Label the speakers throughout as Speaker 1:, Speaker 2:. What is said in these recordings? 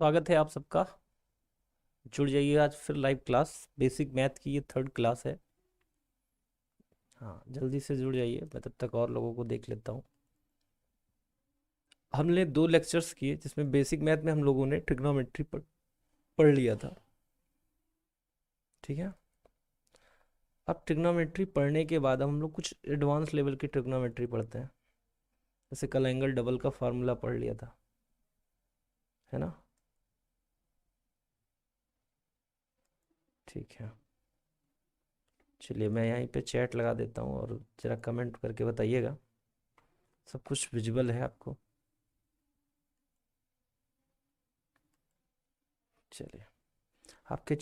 Speaker 1: स्वागत है आप सबका। जुड़ जाइए आज फिर लाइव क्लास। बेसिक मैथ की ये थर्ड क्लास है। हाँ, जल्दी से जुड़ जाइए, मैं तब तक और लोगों को देख लेता हूँ। हमने 2 लेक्चर्स किए जिसमें बेसिक मैथ में हम लोगों ने ट्रिग्नोमेट्री पढ़ लिया था। ठीक है। अब ट्रिग्नोमेट्री पढ़ने के बाद हम लोग कुछ एडवांस लेवल की ट्रिग्नोमेट्री पढ़ते हैं। जैसे कल एंगल डबल का फार्मूला पढ़ लिया था, है ना। ठीक है, चलिए मैं यहीं पे चैट लगा देता हूँ और ज़रा कमेंट करके बताइएगा सब कुछ विजिबल है आपको। चलिए, आपके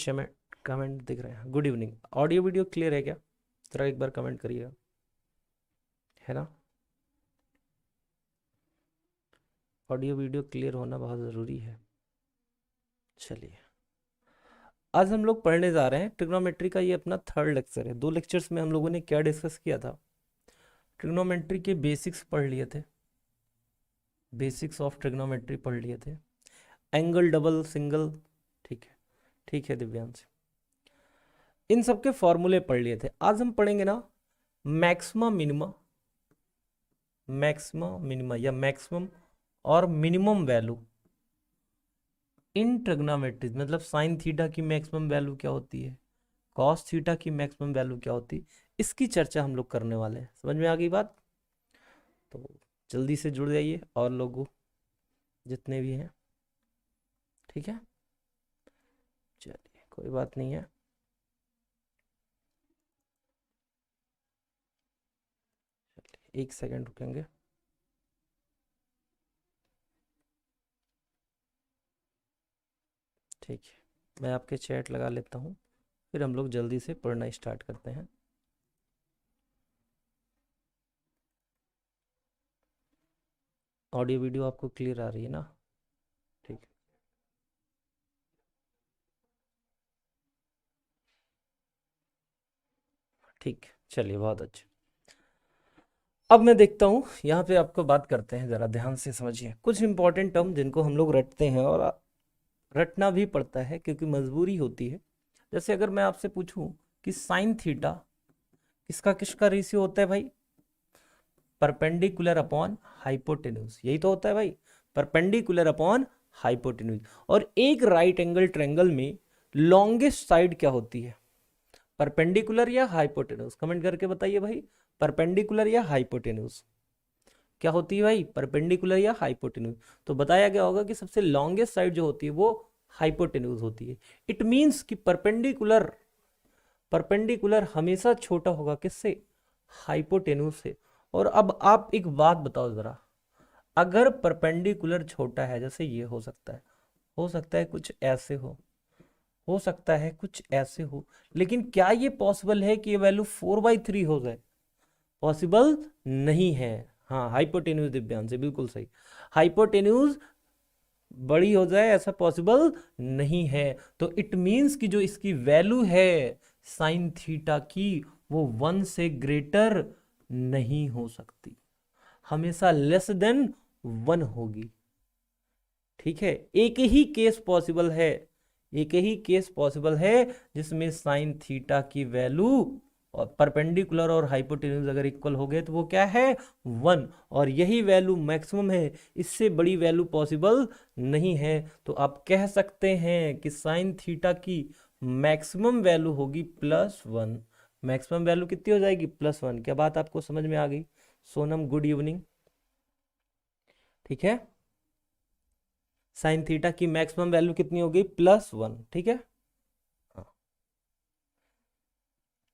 Speaker 1: कमेंट दिख रहे हैं। Good evening. Audio video clear है क्या? जरा एक बार कमेंट करिएगा, है ना। ऑडियो वीडियो क्लियर होना बहुत ज़रूरी है। चलिए, आज हम लोग पढ़ने जा रहे हैं ट्रिग्नोमेट्री का। ये अपना थर्ड लेक्चर है। 2 लेक्चर्स में हम लोगों ने क्या डिस्कस किया था? ट्रिग्नोमेट्री के बेसिक्स पढ़ लिए थे, बेसिक्स ऑफ ट्रिग्नोमेट्री पढ़ लिए थे। एंगल डबल सिंगल, ठीक है, ठीक है दिव्यांश, इन सब के फॉर्मूले पढ़ लिए थे। आज हम पढ़ेंगे ना मैक्सिमा मिनिमा, मैक्सिमा मिनिमा या मैक्सिमम और मिनिमम वैल्यू इन ट्रिग्नोमेट्री। मतलब साइन थीटा की मैक्सिमम वैल्यू क्या होती है, कॉस थीटा की मैक्सिमम वैल्यू क्या होती है, इसकी चर्चा हम लोग करने वाले हैं। समझ में आ गई बात? तो जल्दी से जुड़ जाइए और लोग जितने भी हैं। ठीक है, चलिए कोई बात नहीं है। चलिए 1 सेकंड रुकेंगे। ठीक है, मैं आपके चैट लगा लेता हूँ, फिर हम लोग जल्दी से पढ़ना स्टार्ट करते हैं। ऑडियो वीडियो आपको क्लियर आ रही है ना? ठीक, ठीक, चलिए बहुत अच्छे। अब मैं देखता हूँ यहाँ पे, आपको बात करते हैं, ज़रा ध्यान से समझिए कुछ इंपॉर्टेंट टर्म जिनको हम लोग रटते हैं और रटना भी पड़ता है क्योंकि मजबूरी होती है। जैसे अगर मैं आपसे पूछूं कि साइन थीटा किसका किसका रेशियो होता है भाई? परपेंडिकुलर अपॉन हाइपोटेन्यूज, यही तो होता है भाई, परपेंडिकुलर अपॉन हाइपोटेन्यूज। और एक राइट एंगल ट्रायंगल में लॉन्गेस्ट साइड क्या होती है, परपेंडिकुलर या हाइपोटेन्यूज? कमेंट करके बताइए भाई, परपेंडिकुलर या हाइपोटेन्यूज क्या होती है भाई, परपेंडिकुलर या हाइपोटेन्यूज? तो बताया गया होगा कि सबसे लॉन्गेस्ट साइड जो होती है वो हाइपोटेन्यूज होती है। इट मींस कि परपेंडिकुलर, परपेंडिकुलर हमेशा छोटा होगा किससे? हाइपोटेन्यूज से। और अब आप एक बात बताओ जरा, अगर परपेंडिकुलर छोटा है, जैसे ये हो सकता है कुछ ऐसे हो सकता है कुछ ऐसे हो, लेकिन क्या ये पॉसिबल है कि ये वैल्यू 4/3 हो जाए? पॉसिबल नहीं है। हाँ, हाइपोटेन्यूज दिव्यांश, बिल्कुल सही, हाइपोटेन्यूज बड़ी हो जाए ऐसा पॉसिबल नहीं है। तो इट मींस कि जो इसकी वैल्यू है साइन थीटा की, वो 1 से ग्रेटर नहीं हो सकती, हमेशा लेस देन 1 होगी। ठीक है, एक ही केस पॉसिबल है, एक ही केस पॉसिबल है जिसमें साइन थीटा की वैल्यू और परपेंडिकुलर और हाइपोटेन्यूज अगर इक्वल हो गए तो वो क्या है? 1। और यही वैल्यू मैक्सिमम है, इससे बड़ी वैल्यू पॉसिबल नहीं है। तो आप कह सकते हैं कि साइन थीटा की मैक्सिमम वैल्यू होगी +1। मैक्सिमम वैल्यू कितनी हो जाएगी? +1। क्या बात आपको समझ में आ गई? Sonam good evening. ठीक है, साइन थीटा की मैक्सिमम वैल्यू कितनी हो गई? +1। ठीक है, हाँ।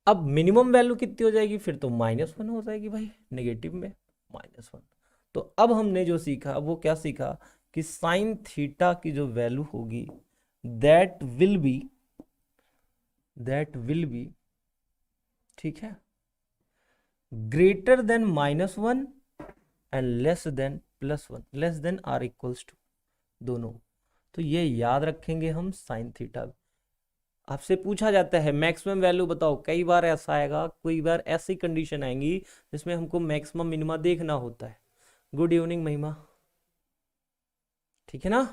Speaker 1: अब मिनिमम वैल्यू कितनी हो जाएगी? फिर तो -1 हो जाएगी भाई, नेगेटिव में -1। तो अब हमने जो सीखा वो क्या सीखा कि साइन थीटा की जो वैल्यू होगी दैट विल बी, ठीक है, greater than -1 and less than +1, less than or equals to दोनों। तो ये याद रखेंगे हम साइन थीटा। आपसे पूछा जाता है मैक्सिमम वैल्यू बताओ, कई बार ऐसा आएगा, कोई बार ऐसी कंडीशन आएंगी जिसमें हमको मैक्सिमम मिनिमा देखना होता है। गुड इवनिंग महिमा, ठीक है ना।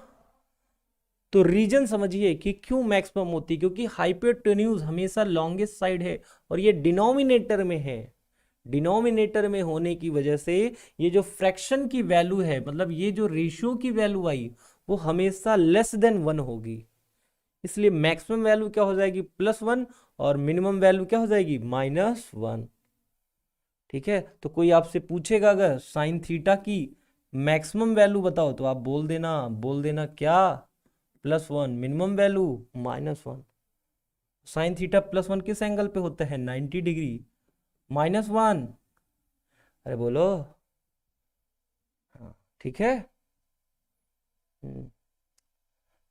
Speaker 1: तो रीजन समझिए कि क्यों मैक्सिमम होती है, क्योंकि हाइपोटेन्यूज हमेशा लॉन्गेस्ट साइड है और ये डिनोमिनेटर में है। डिनोमिनेटर में होने की वजह से ये जो फ्रैक्शन की वैल्यू है, मतलब ये जो रेशियो की वैल्यू आई, वो हमेशा लेस देन 1 होगी। इसलिए मैक्सिमम वैल्यू क्या हो जाएगी, +1, और मिनिमम वैल्यू क्या हो जाएगी, -1। ठीक है, तो कोई आपसे पूछेगा अगर साइन थीटा की मैक्सिमम वैल्यू बताओ, तो आप बोल देना क्या, +1, मिनिमम वैल्यू -1। साइन थीटा +1 किस एंगल पे होता है, 90 डिग्री। -1, अरे बोलो। हाँ, ठीक है। हम्म,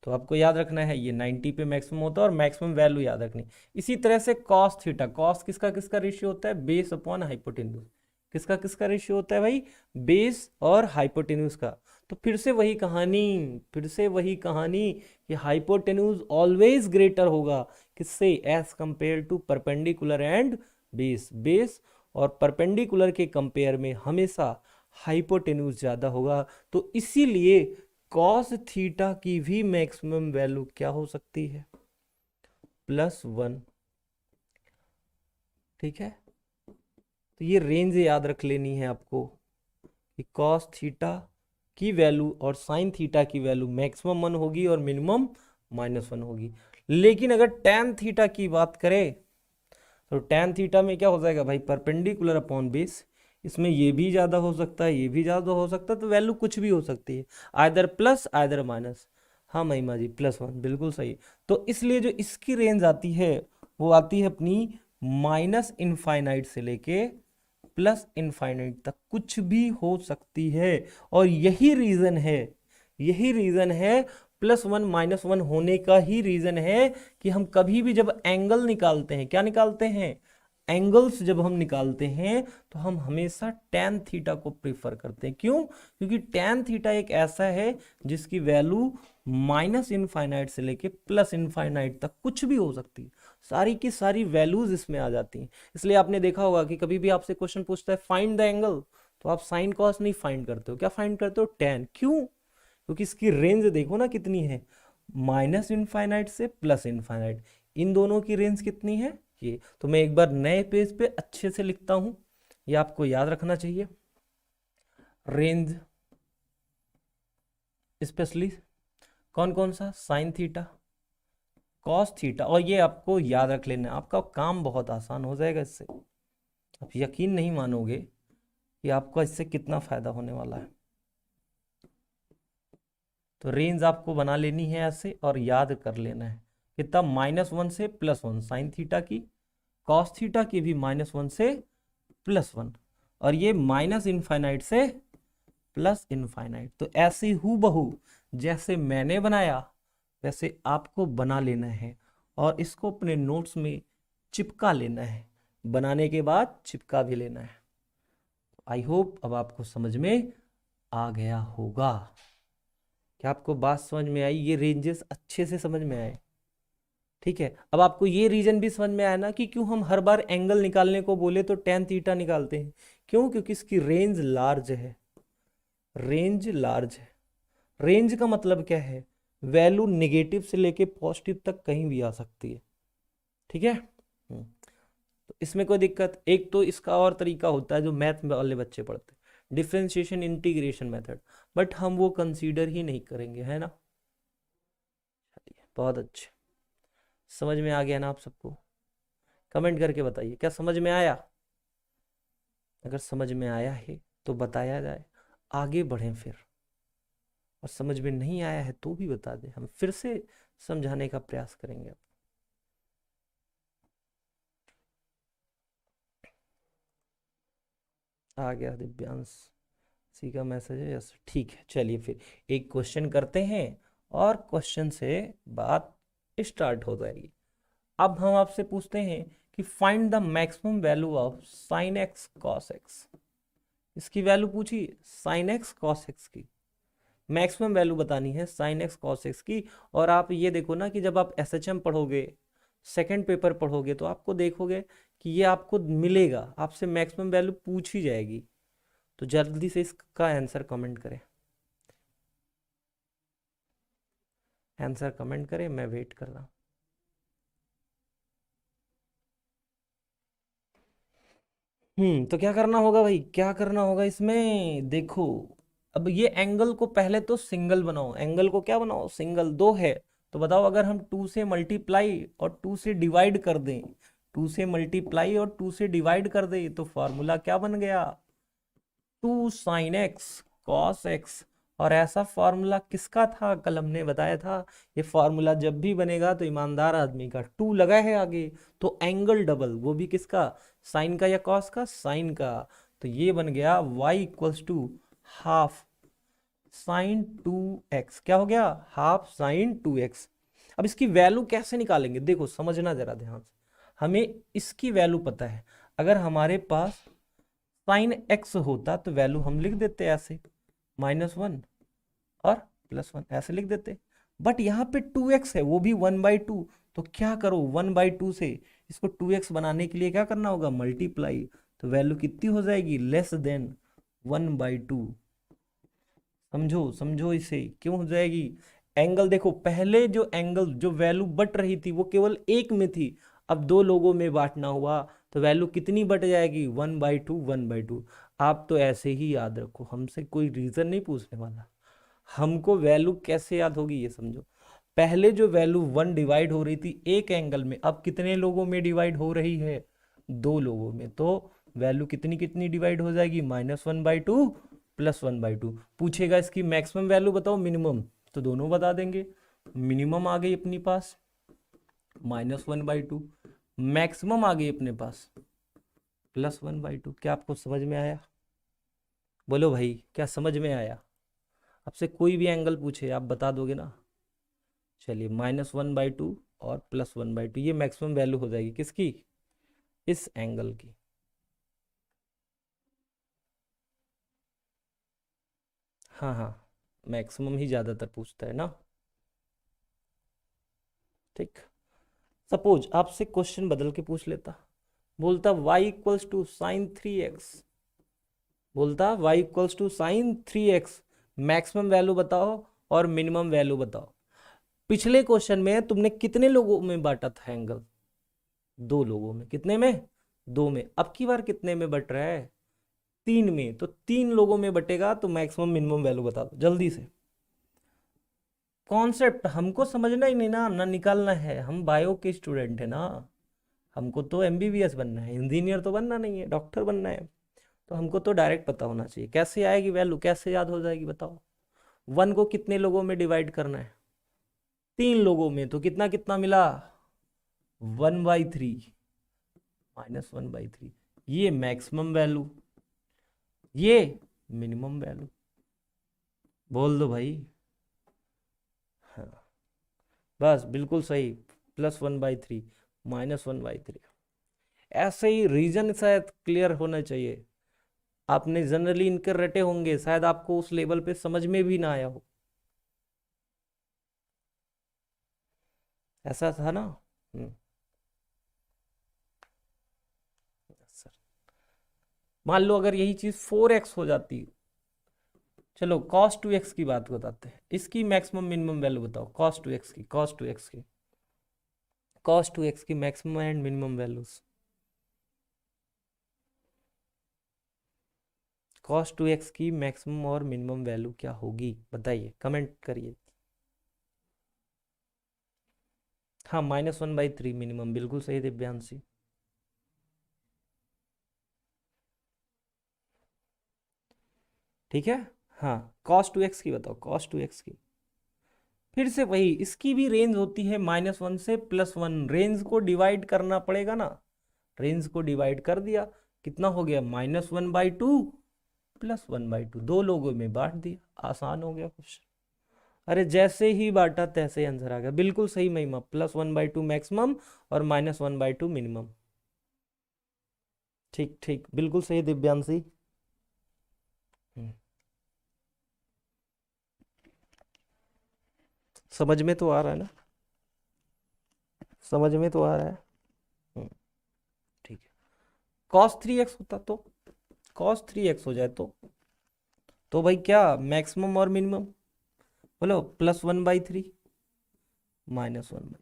Speaker 1: तो आपको याद रखना है ये 90 पे मैक्सिमम होता है और मैक्सिमम वैल्यू याद रखनी। इसी तरह से कॉस थीटा, कॉस किसका किसका रेशियो होता है, बेस अपॉन हाइपोटेन्यूज। किसका किसका रेशियो होता है भाई, बेस और हाइपोटेन्यूज का। तो फिर से वही कहानी कि हाइपोटेन्यूज ऑलवेज ग्रेटर होगा किससे, as compare to perpendicular and base. Base और परपेंडिकुलर के कंपेयर में हमेशा हाइपोटेन्यूज ज्यादा होगा। तो इसीलिए कॉस थीटा की भी मैक्सिमम वैल्यू क्या हो सकती है, +1। ठीक है, तो ये रेंज याद रख लेनी है आपको कि कॉस थीटा की वैल्यू और साइन थीटा की वैल्यू मैक्सिमम 1 होगी और मिनिमम -1 होगी। लेकिन अगर टैन थीटा की बात करें तो टैन थीटा में क्या हो जाएगा भाई, परपेंडिकुलर अपॉन बेस। इसमें ये भी ज्यादा हो सकता है, ये भी ज्यादा हो सकता है, तो वैल्यू कुछ भी हो सकती है, आइदर प्लस आइदर माइनस। हाँ महिमा जी, +1 बिल्कुल सही। तो इसलिए जो इसकी रेंज आती है वो आती है अपनी -इनफाइनाइट से लेके +इनफाइनाइट तक, कुछ भी हो सकती है। और यही रीजन है +1 -1 होने का ही रीजन है कि हम कभी भी जब एंगल निकालते हैं, क्या निकालते हैं, एंगल्स जब हम निकालते हैं तो हम हमेशा टैन थीटा को प्रीफर करते हैं। क्यों, क्योंकि टैन थीटा एक ऐसा है जिसकी वैल्यू -इनफाइनाइट से लेके +इनफाइनाइट तक कुछ भी हो सकती है, सारी की सारी वैल्यूज इसमें आ जाती हैं। इसलिए आपने देखा होगा कि कभी भी आपसे क्वेश्चन पूछता है फाइंड द एंगल, तो आप साइन कॉस नहीं फाइंड करते हो, क्या फाइंड करते हो, टैन। क्यों, क्योंकि इसकी रेंज देखो ना कितनी है, -इनफाइनाइट से +इनफाइनाइट, इन दोनों की रेंज कितनी है ये। तो मैं एक बार नए पेज पे अच्छे से लिखता हूं, ये आपको याद रखना चाहिए। रेंज स्पेशली कौन कौन सा, साइन थीटा, कॉस थीटा, और ये आपको याद रख लेना, आपका काम बहुत आसान हो जाएगा इससे। आप यकीन नहीं मानोगे कि आपको इससे कितना फायदा होने वाला है। तो रेंज आपको बना लेनी है ऐसे और याद कर लेना है कितना, -1 से +1 साइन थीटा की, कॉस थीटा की भी -1 से +1, और ये -इनफाइनाइट से +इनफाइनाइट। तो ऐसे हूबहू जैसे मैंने बनाया वैसे आपको बना लेना है और इसको अपने नोट्स में चिपका लेना है, बनाने के बाद चिपका भी लेना है। आई होप अब आपको समझ में आ गया होगा। क्या आपको बात समझ में आई, ये रेंजेस अच्छे से समझ में आए। ठीक है, अब आपको ये रीजन भी समझ में आया ना कि क्यों हम हर बार एंगल निकालने को बोले तो टैन थीटा निकालते हैं। क्यों, क्योंकि इसकी रेंज लार्ज है। रेंज लार्ज है, रेंज का मतलब क्या है, वैल्यू नेगेटिव से लेके पॉजिटिव तक कहीं भी आ सकती है। ठीक है, तो इसमें कोई दिक्कत, एक तो इसका और तरीका होता है जो मैथ वाले बच्चे पढ़ते हैं, डिफरेंशिएशन इंटीग्रेशन मेथड, बट हम वो कंसीडर ही नहीं करेंगे, है ना। चलिए बहुत अच्छे, समझ में आ गया ना आप सबको, कमेंट करके बताइए क्या समझ में आया। अगर समझ में आया है तो बताया जाए, आगे बढ़ें फिर, और समझ में नहीं आया है तो भी बता दें, हम फिर से समझाने का प्रयास करेंगे। आ गया दिव्यांश सी का मैसेज है, यस ठीक है। चलिए फिर एक क्वेश्चन करते हैं और क्वेश्चन से बात स्टार्ट हो जाएगी। अब हम आपसे पूछते हैं कि find the maximum value of sine x cos x. इसकी वैल्यू पूछी, साइन एक्स कॉस एक्स की मैक्सिमम वैल्यू बतानी है, साइन एक्स कॉस एक्स की। और आप ये देखो ना कि जब आप एसएचएम पढ़ोगे, सेकंड पेपर पढ़ोगे, तो आपको देखोगे कि ये आपको मिलेगा, आपसे मैक्सिमम वैल्यू पूछी जाएगी। तो जल्दी से इसका आंसर कमेंट करें, आंसर कमेंट करें, मैं वेट कर रहा हूँ। तो क्या करना होगा भाई, क्या करना होगा इसमें, देखो अब ये एंगल को पहले तो सिंगल बनाओ, एंगल को क्या बनाओ, सिंगल। दो है तो बताओ, अगर हम 2 से मल्टीप्लाई और 2 से डिवाइड कर दें, 2 से मल्टीप्लाई और 2 से डिवाइड कर दें, तो फॉर्मूला क्या बन गया, 2 साइन एक्स कॉस एक्स। और ऐसा फॉर्मूला किसका था, कल हमने बताया था, ये फॉर्मूला जब भी बनेगा तो ईमानदार आदमी का, 2 लगा है आगे तो एंगल डबल, वो भी किसका, साइन का या कॉस का, साइन का। तो ये बन गया y equals to half sine 2x, क्या हो गया, हाफ साइन 2x। अब इसकी वैल्यू कैसे निकालेंगे, देखो समझना जरा ध्यान से, हमें इसकी वैल्यू पता है। अगर हमारे पास साइन x होता तो वैल्यू हम लिख देते ऐसे, -1 और +1 ऐसे लिख देते। बट यहाँ पे 2x है, वो भी 1/2। तो क्या करो, 1/2 से इसको 2x बनाने के लिए क्या करना होगा, मल्टीप्लाई। तो वैल्यू कितनी हो जाएगी, लेस देन 1/2। समझो समझो इसे, क्यों हो जाएगी, एंगल देखो, पहले जो एंगल जो वैल्यू बट रही थी वो केवल एक में थी, अब दो लोगों में बांटना हुआ तो वैल्यू कितनी बट जाएगी, 1/2 1/2। आप तो ऐसे ही याद रखो, हमसे कोई रीजन नहीं पूछने वाला, हमको वैल्यू कैसे याद होगी ये समझो। पहले जो वैल्यू 1 डिवाइड हो रही थी एक एंगल में, अब कितने लोगों में डिवाइड हो रही है, दो लोगों में। तो वैल्यू कितनी कितनी डिवाइड हो जाएगी, -1/2 +1/2। पूछेगा इसकी मैक्सिमम वैल्यू बताओ, मिनिमम, तो दोनों बता देंगे। मिनिमम आ गई अपनी पास -1/2, मैक्सिमम आ गई अपने पास +1/2। क्या आपको समझ में आया, बोलो भाई, क्या समझ में आया, आपसे कोई भी एंगल पूछे आप बता दोगे ना। चलिए, -1/2 और +1/2, ये मैक्सिमम वैल्यू हो जाएगी किसकी, इस एंगल की। हाँ हाँ, मैक्सिमम ही ज्यादातर पूछता है ना। ठीक, सपोज आपसे क्वेश्चन बदल के पूछ लेता, बोलता y equals to sine 3x, बोलता y equals to sine 3x, maximum value बताओ और मिनिमम वैल्यू बताओ। पिछले क्वेश्चन में तुमने कितने लोगों में बांटा था एंगल, दो लोगों में, कितने में, दो में। अब की बार कितने में बट रहा है, तीन में। तो तीन लोगों में बटेगा तो मैक्सिमम मिनिमम वैल्यू बता दो जल्दी से। कॉन्सेप्ट हमको समझना ही नहीं ना, ना निकालना है, हम बायो के स्टूडेंट है ना, हमको तो एमबीबीएस बनना है, इंजीनियर तो बनना नहीं है, डॉक्टर बनना है। तो हमको तो डायरेक्ट पता होना चाहिए कैसे आएगी वैल्यू, कैसे याद हो जाएगी बताओ। 1 को कितने लोगों में डिवाइड करना है, तीन लोगों में, तो कितना कितना मिला, 1/3 -1/3। ये मैक्सिमम वैल्यू, ये मिनिमम वैल्यू, बोल दो भाई। हाँ, बस बिल्कुल सही, +1/3 -1/3। ऐसे ही रीजन शायद क्लियर होना चाहिए, आपने जनरली इनके रटे होंगे, शायद आपको उस लेवल पे समझ में भी ना आया हो, ऐसा था ना। हम्म, सर, मान लो अगर यही चीज 4x हो जाती, चलो cos 2x की बात बताते हैं, इसकी मैक्सिमम मिनिमम वैल्यू बताओ, cos 2x की maximum and minimum values, cos 2x की मैक्सिमम और मिनिमम वैल्यू क्या होगी बताइए, कमेंट करिए। हाँ, -1/3 मिनिमम, बिल्कुल सही दिव्यांशी। ठीक है, हाँ, cos 2x की बताओ, cos 2x की। फिर से वही, इसकी भी रेंज होती है -1 से +1, रेंज को डिवाइड करना पड़ेगा ना, रेंज को डिवाइड कर दिया, कितना हो गया, -1/2 +1/2, दो लोगों में बांट दिया, आसान हो गया क्वेश्चन। अरे जैसे ही बांटा तैसे आंसर आ गया, बिल्कुल सही महिमा, +1/2 मैक्सिमम और -1/2 मिनिमम। ठीक ठीक, बिल्कुल सही दिव्यांशी। हम्म, समझ में तो आ रहा है ना, समझ में तो आ रहा है। हम्म, ठीक है, cos 3x होता तो, cos 3x हो जाए तो भाई क्या मैक्सिमम और मिनिमम, बोलो +1/3, -1/3।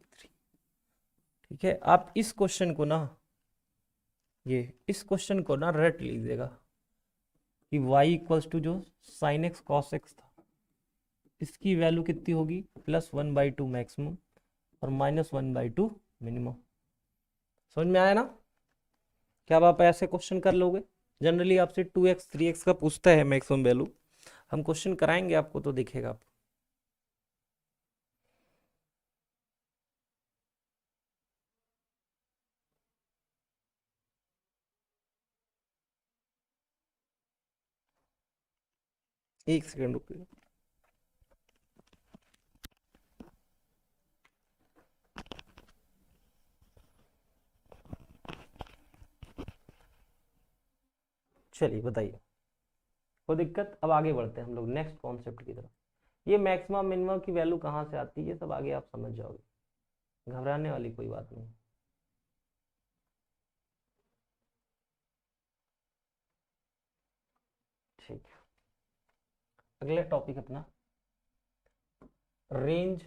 Speaker 1: ठीक है, आप इस क्वेश्चन को ना, इस क्वेश्चन को ना रट लीजिएगा कि y इक्वल्स टू जो साइन एक्स कॉस एक्स था, इसकी वैल्यू कितनी होगी, +1/2 मैक्सिमम और -1/2 मिनिमम। समझ में आया ना? क्या आप ऐसे क्वेश्चन कर लोगे? जनरली आपसे 2x 3x का पूछता है मैक्सिमम वैल्यू, हम क्वेश्चन कराएंगे आपको तो दिखेगा आप। एक सेकंड रुकिए। चलिए बताइए, कोई दिक्कत? अब आगे बढ़ते हैं हम लोग नेक्स्ट कॉन्सेप्ट की तरफ। ये मैक्सिमम मिनिमम की वैल्यू कहाँ से आती है, सब आगे आप समझ जाओगे, घबराने वाली कोई बात नहीं। ठीक है, अगला टॉपिक अपना range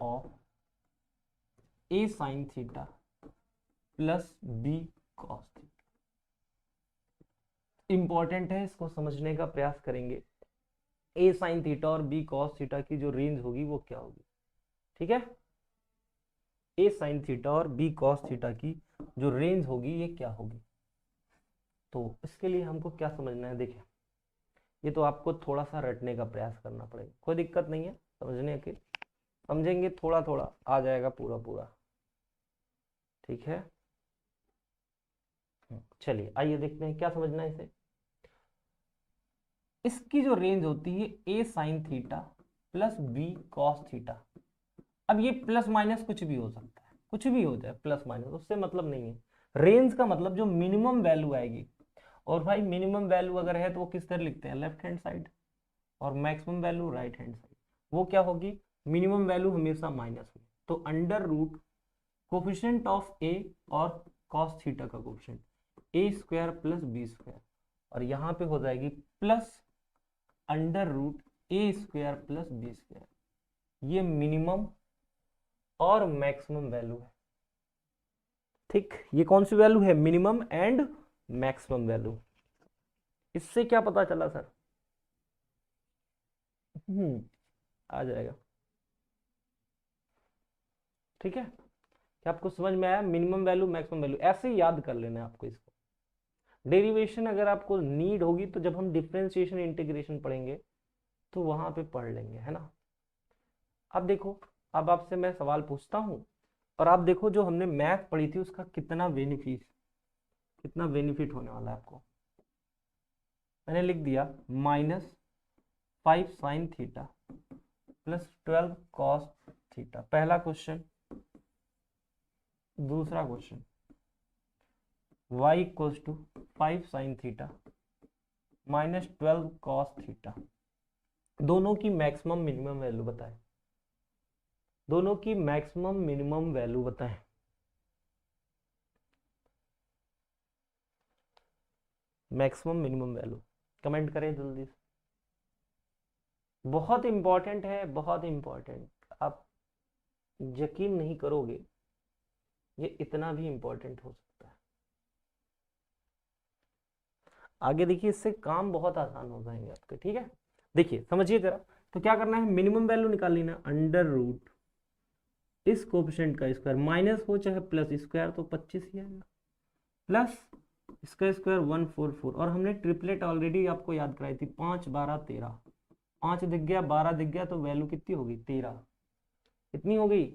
Speaker 1: of a sin theta plus b cos theta. Important है, इसको समझने का प्रयास करेंगे। a sin थीटा और b cos थीटा की जो रेंज होगी वो क्या होगी? ठीक है, a sin थीटा और b cos थीटा की जो रेंज होगी ये क्या होगी? तो इसके लिए हमको क्या समझना है, देखिए ये तो आपको थोड़ा सा रटने का प्रयास करना पड़ेगा, कोई दिक्कत नहीं है समझने के, समझेंगे थोड़ा थोड़ा आ जाएगा पूरा पूरा। ठीक है, चलिए आइए देखते हैं क्या समझना है इसे। इसकी जो रेंज होती है a sin theta plus b cos theta. अब ये प्लस माइनस कुछ भी हो सकता है, कुछ भी हो जाए प्लस माइनस, उससे मतलब नहीं है। रेंज का मतलब जो मिनिमम वैल्यू आएगी, और भाई मिनिमम वैल्यू अगर है तो वो किस तरह लिखते हैं, लेफ्ट हैंड साइड, और maximum value right hand side. वो क्या होगी, मिनिमम वैल्यू हमेशा माइनस में, तो अंडर रूट कोफिशिएंट ऑफ ए और कॉस थीटा का कोफिशिएंट a² प्लस b², और यहाँ पे हो जाएगी plus under root a² plus b²। ये मिनिमम और मैक्सिमम वैल्यू है। ठीक, ये कौन सी वैल्यू है, मिनिमम एंड मैक्सिमम वैल्यू। इससे क्या पता चला सर? आ जाएगा। ठीक है, क्या आपको समझ में आया? मिनिमम वैल्यू मैक्सिमम वैल्यू ऐसे ही याद कर लेना है आपको इसको। डेरिवेशन अगर आपको नीड होगी तो जब हम डिफरेंशिएशन इंटीग्रेशन पढ़ेंगे तो वहां पे पढ़ लेंगे, है ना। अब देखो, अब आपसे मैं सवाल पूछता हूं और आप देखो जो हमने मैथ पढ़ी थी उसका कितना बेनिफिट होने वाला है आपको। मैंने लिख दिया -5 sin theta plus 12 cos theta, पहला क्वेश्चन। दूसरा question, y equals to 5 sin theta -12 cos theta. दोनों की मैक्सिमम मिनिमम वैल्यू बताएं, दोनों की मैक्सिमम मिनिमम वैल्यू बताएं। मैक्सिमम मिनिमम वैल्यू कमेंट करें जल्दी से, बहुत इंपॉर्टेंट है, बहुत इंपॉर्टेंट। आप यकीन नहीं करोगे ये इतना भी इंपॉर्टेंट हो सकता है। आगे देखिए, इससे काम बहुत आसान हो जाएंगे आपके। ठीक है, देखिए समझिए जरा, तो क्या करना है, मिनिमम वैल्यू निकाल लेना, अंडर रूट इस कोफिशिएंट का स्क्वायर, माइनस हो चाहे प्लस, स्क्वायर तो 25 ही आएगा, प्लस इसका स्क्वायर 144, और हमने ट्रिपलेट ऑलरेडी आपको याद कराई थी, 5 12 13, 5 दिख गया 12 दिख गया, तो वैल्यू कितनी होगी 13। कितनी हो गई,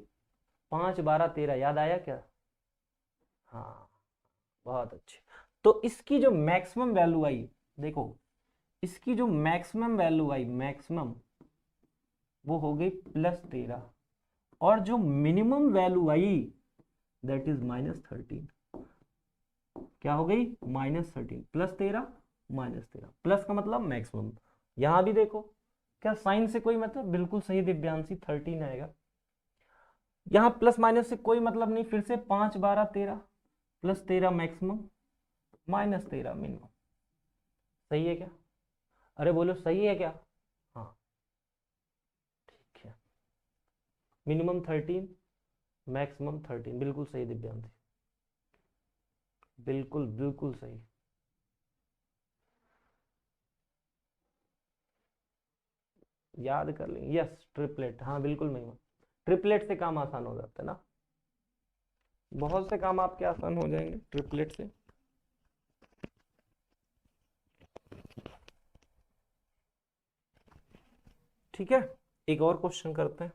Speaker 1: 5 12 13, याद आया क्या? हाँ, बहुत अच्छे। तो इसकी जो मैक्सिमम वैल्यू आई, देखो इसकी जो मैक्सिमम वैल्यू आई, मैक्सिमम वो हो गई +13, और जो minimum value I that is -13। क्या हो गई, -13, +13 -13, प्लस का मतलब मैक्सिमम। यहां भी देखो, क्या साइन से कोई मतलब, बिल्कुल सही दिव्यांशी, 13 आएगा। यहां प्लस माइनस से कोई मतलब नहीं, फिर से 5 12 13, +13 मैक्सिमम, -13 मिनिमम। सही है क्या? अरे बोलो सही है क्या? हाँ ठीक है। मिनिमम 13, मैक्सिमम 13, बिल्कुल सही दिव्यांशी, बिल्कुल बिल्कुल सही। याद कर लेंगे, यस ट्रिपलेट, हाँ बिल्कुल महिमा, ट्रिपलेट से काम आसान हो जाता है ना, बहुत से काम आपके आसान हो जाएंगे ट्रिपलेट से। ठीक है, एक और क्वेश्चन करते हैं।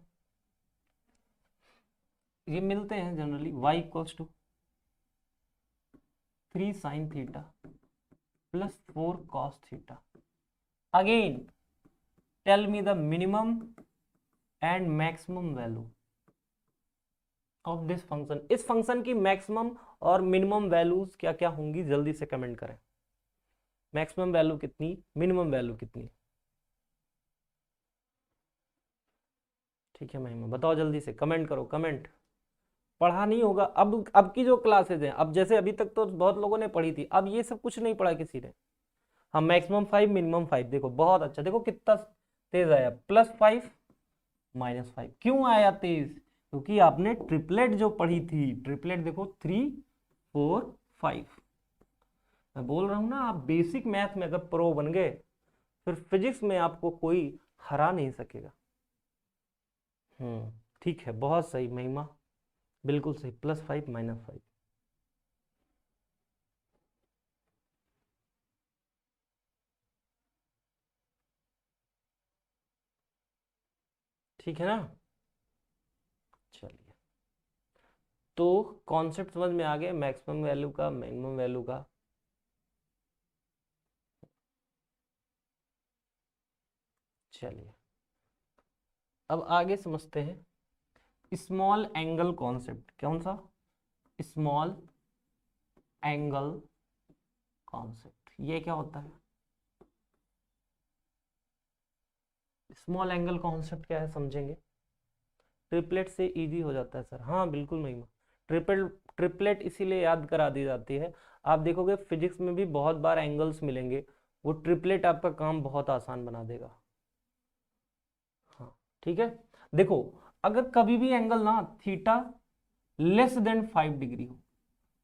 Speaker 1: ये मिलते हैं generally, y equals to 3 sine theta plus 4 cos theta. Again tell me the minimum and maximum value of this function. इस फंक्शन की मैक्सिमम और मिनिमम वैल्यूज क्या क्या होंगी, जल्दी से कमेंट करें। मैक्सिमम वैल्यू कितनी, मिनिमम वैल्यू कितनी? ठीक है महिमा, बताओ जल्दी से, कमेंट करो कमेंट। पढ़ा नहीं होगा अब की जो क्लासेज हैं, अब जैसे अभी तक तो बहुत लोगों ने पढ़ी थी, अब ये सब कुछ नहीं पढ़ा किसी ने। हाँ मैक्सिमम 5 मिनिमम 5, देखो बहुत अच्छा, देखो कितना तेज आया, +5 -5। क्यों आया तेज? क्योंकि आपने ट्रिपलेट जो पढ़ी थी, ट्रिपलेट देखो 3 4 5। मैं बोल रहा हूं ना, आप बेसिक मैथ में अगर प्रो बन गए, फिर फिजिक्स में आपको कोई हरा नहीं सकेगा। ठीक है, बहुत सही महिमा, बिल्कुल सही, +5 -5। ठीक है ना? चलिए, तो कॉन्सेप्ट समझ में आ गए, मैक्सिमम वैल्यू का, मिनिमम वैल्यू का। चलिए, अब आगे समझते हैं स्मॉल एंगल कॉन्सेप्ट। कौन सा? स्मॉल एंगल कॉन्सेप्ट, ये क्या होता है? स्मॉल एंगल कॉन्सेप्ट क्या है, समझेंगे। ट्रिपलेट से इजी हो जाता है सर, हाँ बिल्कुल महिमा। ट्रिपलेट इसीलिए याद करा दी जाती है। आप देखोगे फिजिक्स में भी बहुत बार एंगल्स मिलेंगे, वो ट्रिपलेट आपका काम बहुत आसान बना देगा। हाँ ठीक है, देखो अगर कभी भी एंगल ना थीटा << 5 डिग्री हो,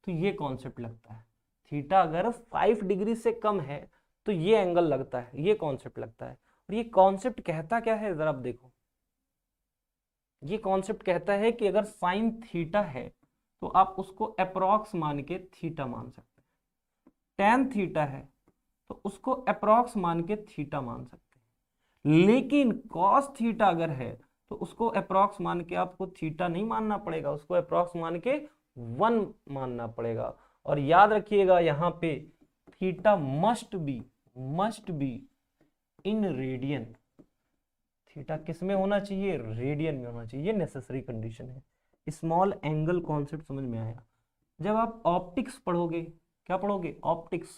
Speaker 1: तो ये कॉन्सेप्ट लगता है। थीटा अगर 5 डिग्री से कम है तो ये एंगल लगता है, ये कॉन्सेप्ट लगता है। और ये कॉन्सेप्ट कहता क्या है, जरा आप देखो। ये कॉन्सेप्ट कहता है कि अगर साइन थीटा है तो आप उसको अप्रोक्स मान के थीटा मान सकते हैं। टेन थीटा है तो उसको अप्रोक्स मान के थीटा मान सकते हैं। लेकिन कॉस थीटा अगर है तो उसको अप्रोक्स मान के आपको थीटा नहीं मानना पड़ेगा, उसको अप्रोक्स मान के 1 मानना पड़ेगा। और याद रखिएगा यहाँ पे theta must be in radian. Theta किस में होना चाहिए, रेडियन में होना चाहिए, ये नेसेसरी कंडीशन है। स्मॉल एंगल कॉन्सेप्ट समझ में आया। जब आप ऑप्टिक्स पढ़ोगे, क्या पढ़ोगे, ऑप्टिक्स,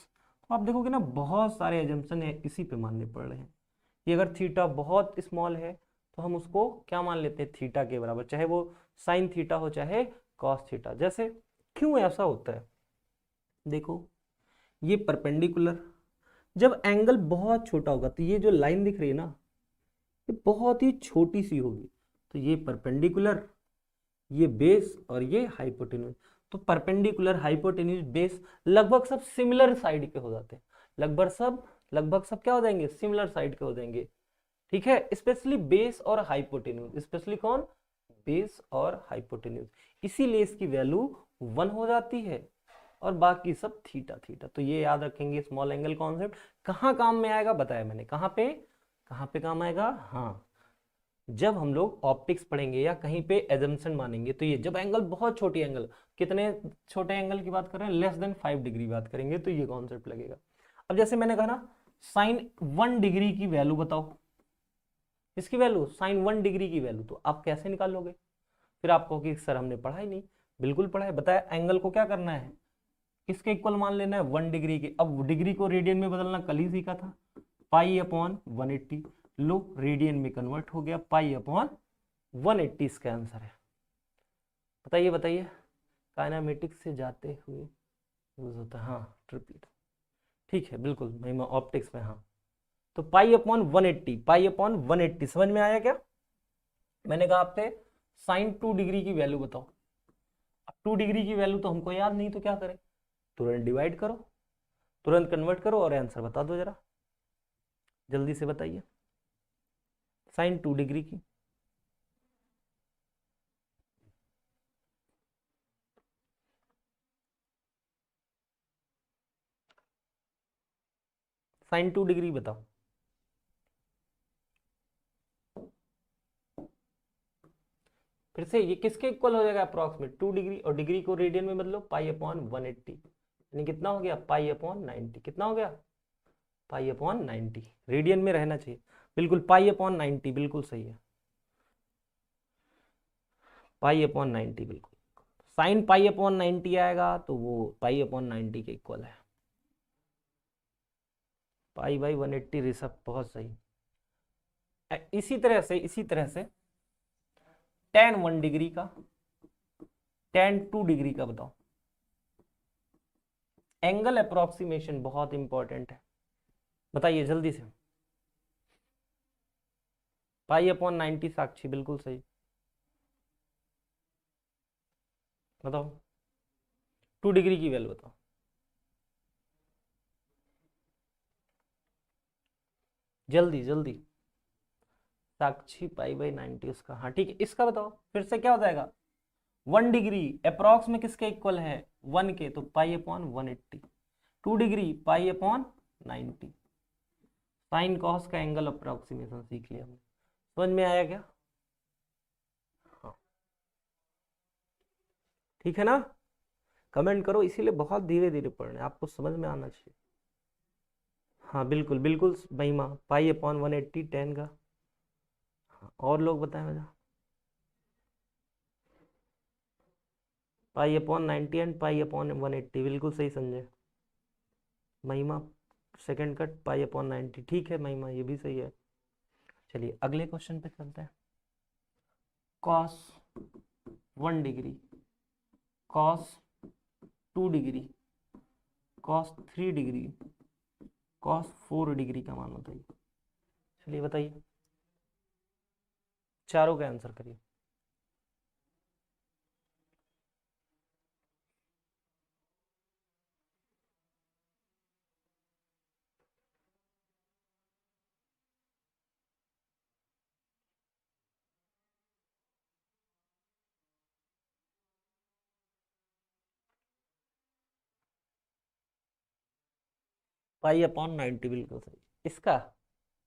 Speaker 1: तो आप देखोगे ना बहुत सारे एजम्पशन है इसी पे मानने पड़ रहे हैं। कि अगर थीटा बहुत स्मॉल है तो हम उसको क्या मान लेते हैं, थीटा के बराबर, चाहे वो साइन थीटा हो चाहे कॉस थीटा। जैसे क्यों ऐसा होता है, देखो ये परपेंडिकुलर, जब एंगल बहुत छोटा होगा तो ये जो लाइन दिख रही है ना, ये बहुत ही छोटी सी होगी। तो ये परपेंडिकुलर, ये बेस और ये हाइपोटेन्यूज। तो परपेंडिकुलर, हाइपोटेन्यूज, बेस लगभग सब सिमिलर साइड के हो जाते हैं। लगभग सब क्या हो जाएंगे, सिमिलर साइड के हो जाएंगे। ठीक है, स्पेशली बेस और हाइपोटेन्यूज, स्पेशली कौन, बेस और हाइपोटेन्यूज। इसीलिए इसकी वैल्यू 1 हो जाती है और बाकी सब थीटा थीटा। तो ये याद रखेंगे स्मॉल एंगल कॉन्सेप्ट। कहाँ काम में आएगा बताया मैंने, कहाँ पे काम आएगा, हाँ जब हम लोग ऑप्टिक्स पढ़ेंगे या कहीं पे एजम्पशन मानेंगे, तो ये जब एंगल बहुत छोटी एंगल, कितने छोटे एंगल की बात कर रहे हैं, <<5 डिग्री बात करेंगे तो ये कॉन्सेप्ट लगेगा। अब जैसे मैंने कहा ना, साइन 1 डिग्री की वैल्यू बताओ, इसकी वैल्यू साइन 1 डिग्री की वैल्यू, तो आप कैसे निकालोगे? फिर आप कहोगे सर हमने पढ़ा ही नहीं। बिल्कुल पढ़ा है, बताया एंगल को क्या करना है, किसके इक्वल मान लेना है, 1 डिग्री के। अब डिग्री को रेडियन में बदलना कल ही सीखा था, पाई/180। लो रेडियन में कन्वर्ट हो गया, पाई/180 इसका आंसर है। बताइए बताइए, काइनेमेटिक्स से जाते हुए यूज होता है, हाँ ट्रिपलेट। ठीक है, बिल्कुल महिमा ऑप्टिक्स में, हाँ। तो पाई अपॉन 180, पाई अपॉन 180 समझ में आया क्या? मैंने कहा आपसे साइन 2 डिग्री की वैल्यू बताओ। अब 2 डिग्री की वैल्यू तो हमको याद नहीं, तो क्या करें? तुरंत डिवाइड करो, तुरंत कन्वर्ट करो और आंसर बता दो जरा, जल्दी से बताइए। साइन 2 डिग्री की साइन 2 डिग्री बताओ। फिर से ये किसके इक्वल हो जाएगा? अप्रॉक्सीमेट 2 डिग्री, और डिग्री को रेडियन में बदलो, पाई अपॉन 180, यानी कितना हो गया? Pi upon 90। कितना हो गया? Pi upon 90। रेडियन में रहना चाहिए, बिल्कुल पाई अपॉन 90 बिल्कुल सही है, पाई अपॉन 90 बिल्कुल। साइन पाई अपॉन 90 आएगा तो वो पाई अपॉन 90 के इक्वल है। पाई बाई 180 ऋषभ, बहुत सही। इसी तरह से tan 1 डिग्री का, tan 2 डिग्री का बताओ। एंगल अप्रोक्सीमेशन बहुत इंपॉर्टेंट है, बताइए जल्दी से। पाई अपॉन 90 साक्षी बिल्कुल सही, बताओ 2 डिग्री की वैल्यू बताओ। जल्दी जल्दी, साक्षी पाई बाई 90 उसका, हाँ ठीक है। इसका बताओ फिर से, क्या हो जाएगा? 1 डिग्री अप्रॉक्स में किसके इक्वल है? 1 के, तो pi upon 180। 2 degree pi upon 90। Sine cos का एंगल अप्रोक्सीमेशन सीख लिया हमने, समझ में आया क्या? हाँ ठीक है ना? कमेंट करो, इसीलिए बहुत धीरे धीरे पढ़ना है, आपको समझ में आना चाहिए। हाँ बिल्कुल बिल्कुल महिमा, पाई अपॉन 180 10 का। हाँ, और लोग बताएं मुझे। Pi upon 90 and pi upon 180 बिल्कुल सही संजय। महिमा सेकंड कट पाई अपॉन 90, ठीक है महिमा, ये भी सही है। चलिए अगले क्वेश्चन पे चलते हैं। Cos 1 degree, cos 2 degree, cos 3 degree, cos 4 degree का मान बताइए। चलिए बताइए, चारों का आंसर करिए। पाई अपॉन 90 बिल्कुल सही। इसका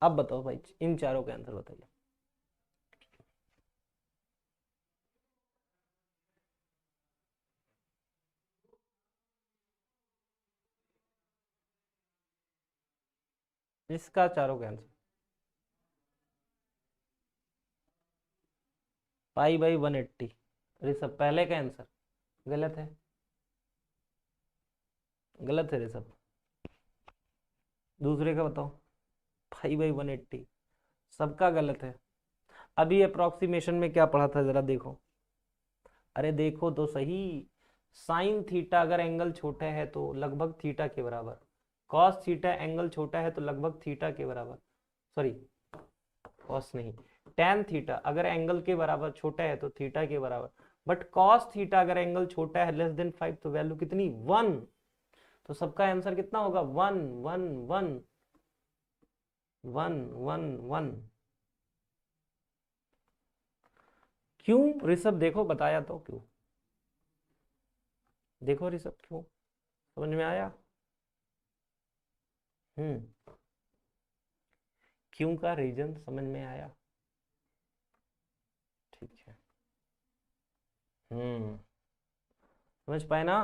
Speaker 1: अब बताओ भाई, इन चारों का आंसर बताइए। इसका चारों का आंसर पाई बाई 180। ऋषभ पहले का आंसर गलत है, गलत है ऋषभ। दूसरे का बताओ, पाई बाई 180, सबका गलत है। अभी अप्रोक्सीमेशन में क्या पढ़ा था जरा देखो, अरे देखो तो सही। साइन थीटा अगर एंगल छोटा है तो लगभग थीटा के बराबर, कॉस थीटा एंगल छोटा है तो लगभग थीटा के बराबर, सॉरी कॉस नहीं, tan थीटा अगर एंगल के बराबर छोटा है तो थीटा के बराबर, बट कॉस थीटा अगर एंगल छोटा है लेस देन 5 तो वैल्यू कितनी? 1। तो सबका आंसर कितना होगा? 1 1 1 1 1 1। क्यों ऋषभ? देखो बताया तो क्यों, देखो ऋषभ क्यों, समझ में आया? हम्म, क्यों का रीजन समझ में आया? ठीक है, समझ पाए ना?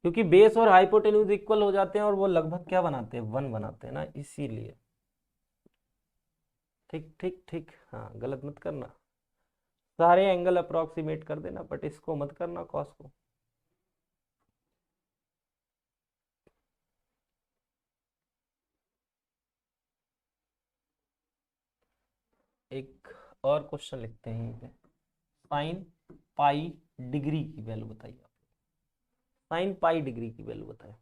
Speaker 1: क्योंकि बेस और हाइपोटेन्यूज इक्वल हो जाते हैं और वो लगभग क्या बनाते हैं? 1 बनाते हैं ना, इसीलिए। ठीक ठीक ठीक, हाँ गलत मत करना, सारे एंगल अप्रोक्सीमेट कर देना बट इसको मत करना, कॉस को। एक और क्वेश्चन लिखते हैं, साइन पाई डिग्री की वैल्यू बताइए आप। साइन पाई डिग्री की वैल्यू बताएं।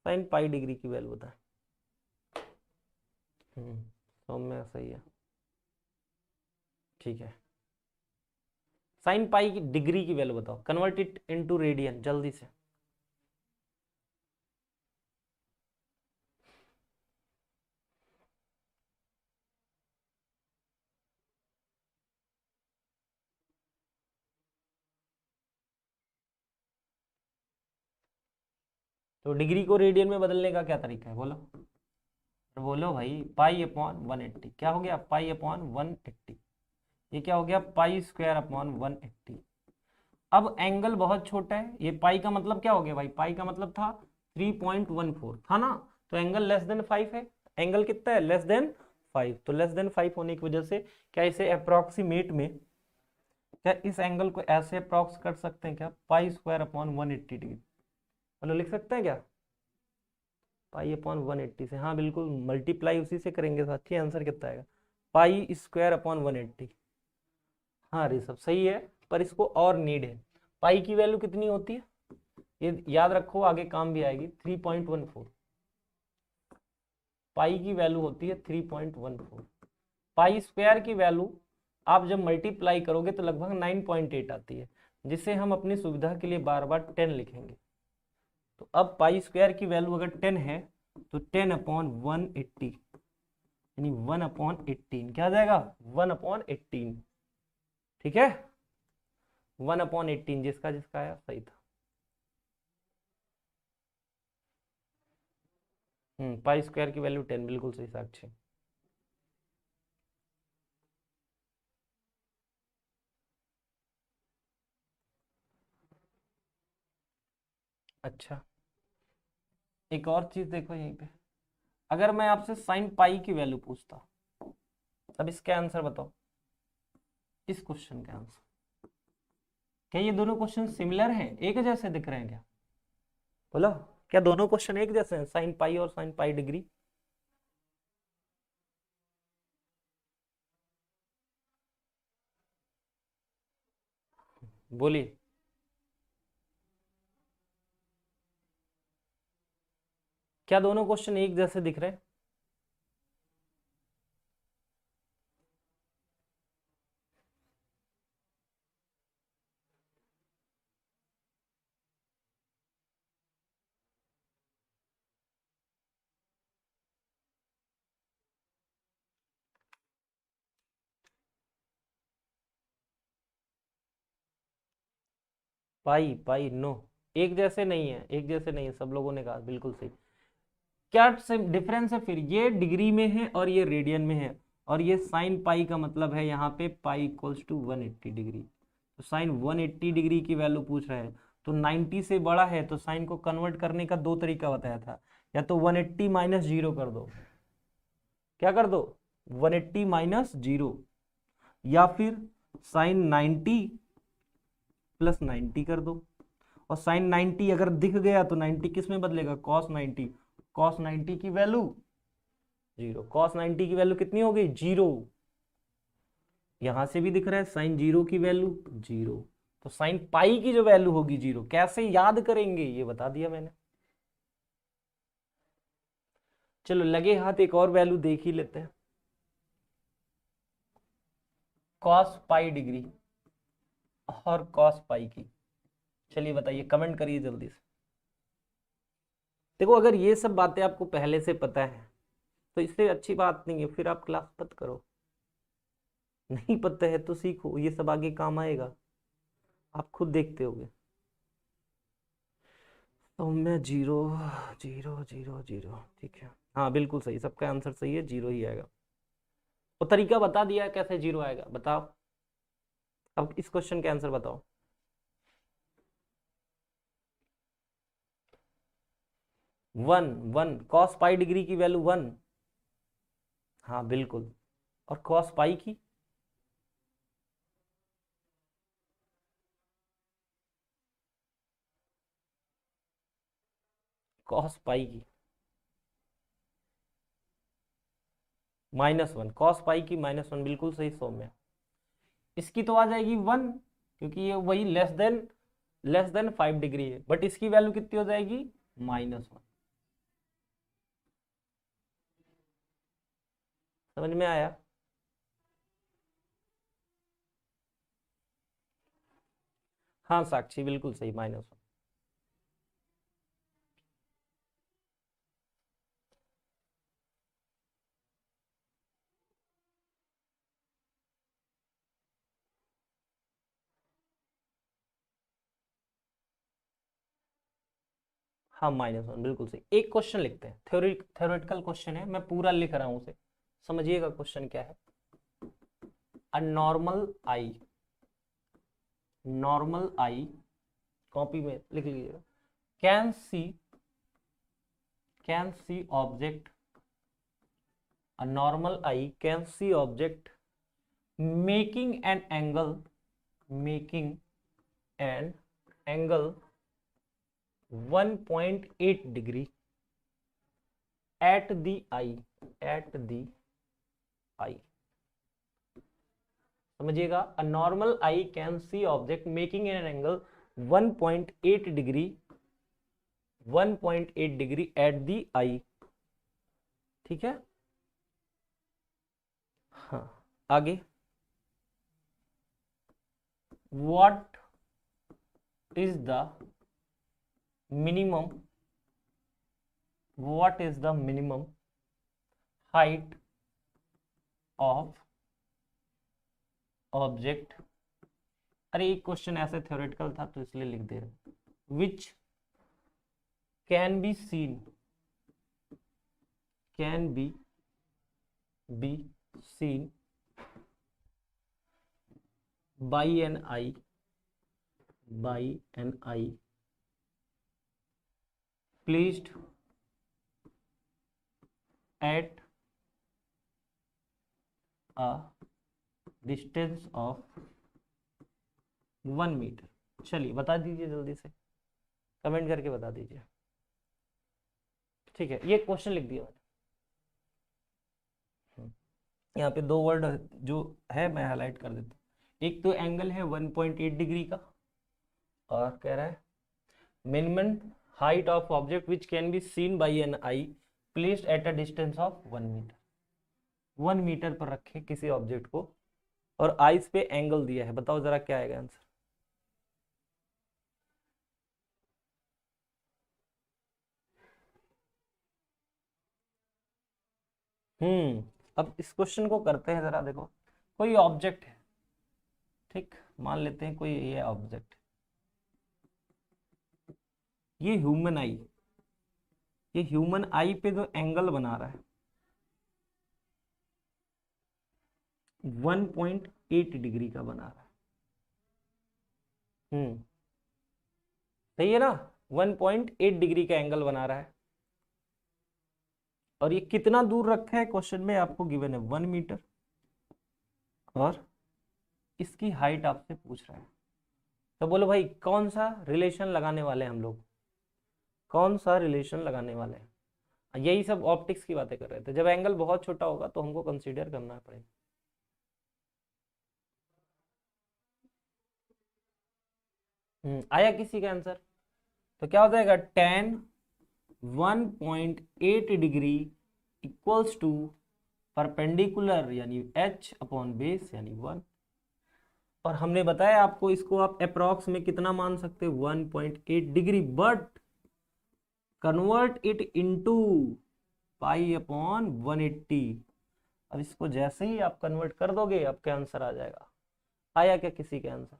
Speaker 1: साइन पाई डिग्री की वैल्यू बताएं। सौम्य सही है, ठीक है। साइन पाई की डिग्री की वैल्यू बताओ, कन्वर्ट इट इनटू रेडियन जल्दी से। तो डिग्री को रेडियन में बदलने का क्या तरीका है, बोलो बोलो भाई। पाई अपॉन 180 क्या हो गया, पाई अपॉन 180। ये क्या हो गया, पाई स्क्वायर अपॉन 180। अब एंगल बहुत छोटा है, ये पाई का मतलब क्या हो गया भाई, पाई का मतलब था 3.14 था ना, तो एंगल लेस देन 5 है। एंगल कितना है, लेस देन 5, तो लेस देन 5 होने की वजह से क्या इसे अप्रोक्सीमेट में, क्या इस एंगल को ऐसे अप्रोक्स कर सकते हैं क्या, पाई स्क्वायर अपॉन 180 डिग्री, मतलब लिख सकते हैं क्या, पाई अपॉन 180 से, हाँ बिल्कुल मल्टीप्लाई उसी से करेंगे साथी, आंसर कितना आएगा, पाई स्क्वायर अपॉन 180। हाँ ऋषभ सही है, पर इसको और नीड है। पाई की वैल्यू कितनी होती है, ये याद रखो, आगे काम भी आएगी, 3.14। पाई की वैल्यू होती है 3.14। पाई स्क्वायर की वैल्यू आप जब मल्टीप्लाई करोगे तो लगभग 9.8 आती है, जिसे हम अपनी सुविधा के लिए बार बार 10 लिखेंगे। तो अब पाई स्क्वायर की वैल्यू अगर 10 है तो 10 अपॉन 180 यानी 1/18 क्या आ जाएगा, 1/18। ठीक है, 1/18, जिसका जिसका आया सही था। पाई स्क्वायर की वैल्यू 10 बिल्कुल सही साक्षी। अच्छा, एक और चीज देखो यहीं पे, अगर मैं आपसे साइन पाई की वैल्यू पूछता, तब इसका आंसर बताओ, इस क्वेश्चन का आंसर। क्या ये दोनों क्वेश्चन सिमिलर हैं, एक जैसे दिख रहे हैं क्या, बोलो, क्या दोनों क्वेश्चन एक जैसे हैं, साइन पाई और साइन पाई डिग्री। बोलिए, क्या दोनों क्वेश्चन एक जैसे दिख रहे हैं। पाई पाई नो, एक जैसे नहीं है, एक जैसे नहीं है, सब लोगों ने कहा बिल्कुल सही। क्या डिफरेंस है फिर, ये डिग्री में है और ये रेडियन में है, और ये साइन पाई का मतलब है यहाँ पे पाई इक्वल्स टू 180 डिग्री, तो साइन 180 डिग्री की वैल्यू पूछ रहा है, तो 90 से बड़ा है तो साइन को कन्वर्ट करने का दो तरीका बताया था, या तो 180 माइनस जीरो कर दो, क्या कर दो, 180 माइनस जीरो, या फिर साइन 90 प्लस 90 कर दो, और साइन 90 अगर दिख गया तो 90 किस में बदलेगा, कॉस 90, कॉस 90 की वैल्यू जीरो, कॉस 90 की वैल्यू कितनी हो गई, जीरो। यहां से भी दिख रहा है साइन जीरो की वैल्यू जीरो, तो साइन पाई की जो वैल्यू होगी जीरो, कैसे याद करेंगे ये बता दिया मैंने। चलो लगे हाथ एक और वैल्यू देख ही लेते हैं, कॉस पाई डिग्री और कॉस पाई की, चलिए बताइए, कमेंट करिए जल्दी से। देखो अगर ये सब बातें आपको पहले से पता है तो इससे अच्छी बात नहीं है, फिर आप क्लास मत करो, नहीं पता है तो सीखो, ये सब आगे काम आएगा, आप खुद देखते होगे। तो मैं जीरो जीरो जीरो जीरो, ठीक है, हाँ बिल्कुल सही, सबका आंसर सही है, जीरो ही आएगा। वो तरीका बता दिया है कैसे जीरो आएगा, बताओ, अब इस क्वेश्चन के आंसर बताओ। One, one cos pi degree की वैल्यू वन, हाँ बिल्कुल, और कॉस पाई की, कॉस पाई की -1, कॉस पाई की -1, बिल्कुल सही सौम्य। इसकी तो आ जाएगी वन, क्योंकि ये वही लेस देन 5 डिग्री है, बट इसकी वैल्यू कितनी हो जाएगी, -1। समझ में आया? हाँ साक्षी बिल्कुल सही, -1। हाँ -1 बिल्कुल सही। एक क्वेश्चन लिखते हैं, थ्योरेटिकल क्वेश्चन है, मैं पूरा लिख रहा हूं उसे, समझिएगा क्वेश्चन क्या है। अ नॉर्मल आई, कॉपी में लिख लीजिएगा, can see object, a normal eye can see object making an angle 1.8 degree at the eye। समझिएगा, a normal eye can see object making an angle 1.8 degree 1.8 degree at the eye. ठीक है, हाँ आगे, what is the minimum height of object. अरे एक question ऐसे theoretical था तो इसलिए लिख दे रहे, which can be seen by an eye placed at a distance of 1 metre. चलिए बता दीजिए जल्दी से, कमेंट करके बता दीजिए। ठीक है, ये क्वेश्चन लिख दिया मैंने। यहाँ पे 2 वर्ड जो है मैं हाईलाइट कर देता हूँ। एक तो एंगल है 1.8 डिग्री का, और कह रहा है minimum height of object which can be seen by an eye placed at a distance of 1 metre. 1 metre पर रखे किसी ऑब्जेक्ट को और आइस पे एंगल दिया है, बताओ जरा क्या आएगा आंसर। अब इस क्वेश्चन को करते हैं जरा, देखो कोई ऑब्जेक्ट है, ठीक, मान लेते हैं कोई ये ऑब्जेक्ट, ये ह्यूमन आई पे जो एंगल बना रहा है 1.8 डिग्री का बना रहा है। सही है ना, 1.8 डिग्री का एंगल बना रहा है, और ये कितना दूर रखा है क्वेश्चन में आपको गिवन है 1 मीटर, और इसकी हाइट आपसे पूछ रहा है। तो बोलो भाई कौन सा रिलेशन लगाने वाले हैं हम लोग, कौन सा रिलेशन लगाने वाले हैं। यही सब ऑप्टिक्स की बातें कर रहे थे, जब एंगल बहुत छोटा होगा तो हमको कंसीडर करना पड़ेगा। आया किसी का आंसर? तो क्या हो जाएगा, tan 1.8 degree equals to perpendicular यानी h अपॉन बेस यानी 1। और हमने बताया आपको, इसको आप अप्रॉक्स में कितना मान सकते हो, 1.8 degree, but convert it into pi upon 180। अब इसको जैसे ही आप कन्वर्ट कर दोगे आपका आंसर आ जाएगा। आया क्या किसी के आंसर?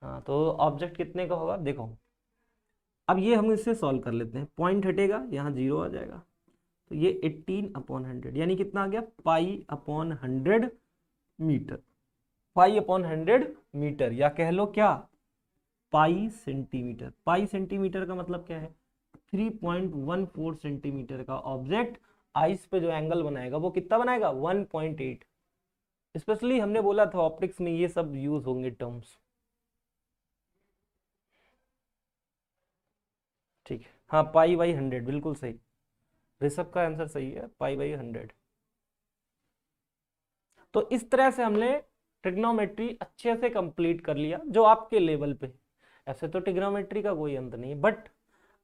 Speaker 1: हाँ, तो ऑब्जेक्ट कितने का होगा देखो। अब ये हम इससे सॉल्व कर लेते हैं, पॉइंट हटेगा यहाँ 0 आ जाएगा, तो ये 18/100 यानी कितना आ गया, पाई/100 मीटर। पाई/100 मीटर, या कह लो क्या, पाई सेंटीमीटर। पाई सेंटीमीटर का मतलब क्या है, 3.14 सेंटीमीटर का ऑब्जेक्ट आइस पे जो एंगल बनाएगा वो कितना बनाएगा, 1.8। स्पेशली हमने बोला था ऑप्टिक्स में ये सब यूज होंगे टर्म्स। ठीक है, हाँ पाई/100 बिल्कुल सही, ऋषभ का आंसर सही है, पाई/100। तो इस तरह से हमने ट्रिग्नोमेट्री अच्छे से कंप्लीट कर लिया जो आपके लेवल पे। ऐसे तो ट्रिग्नोमेट्री का कोई अंत नहीं, बट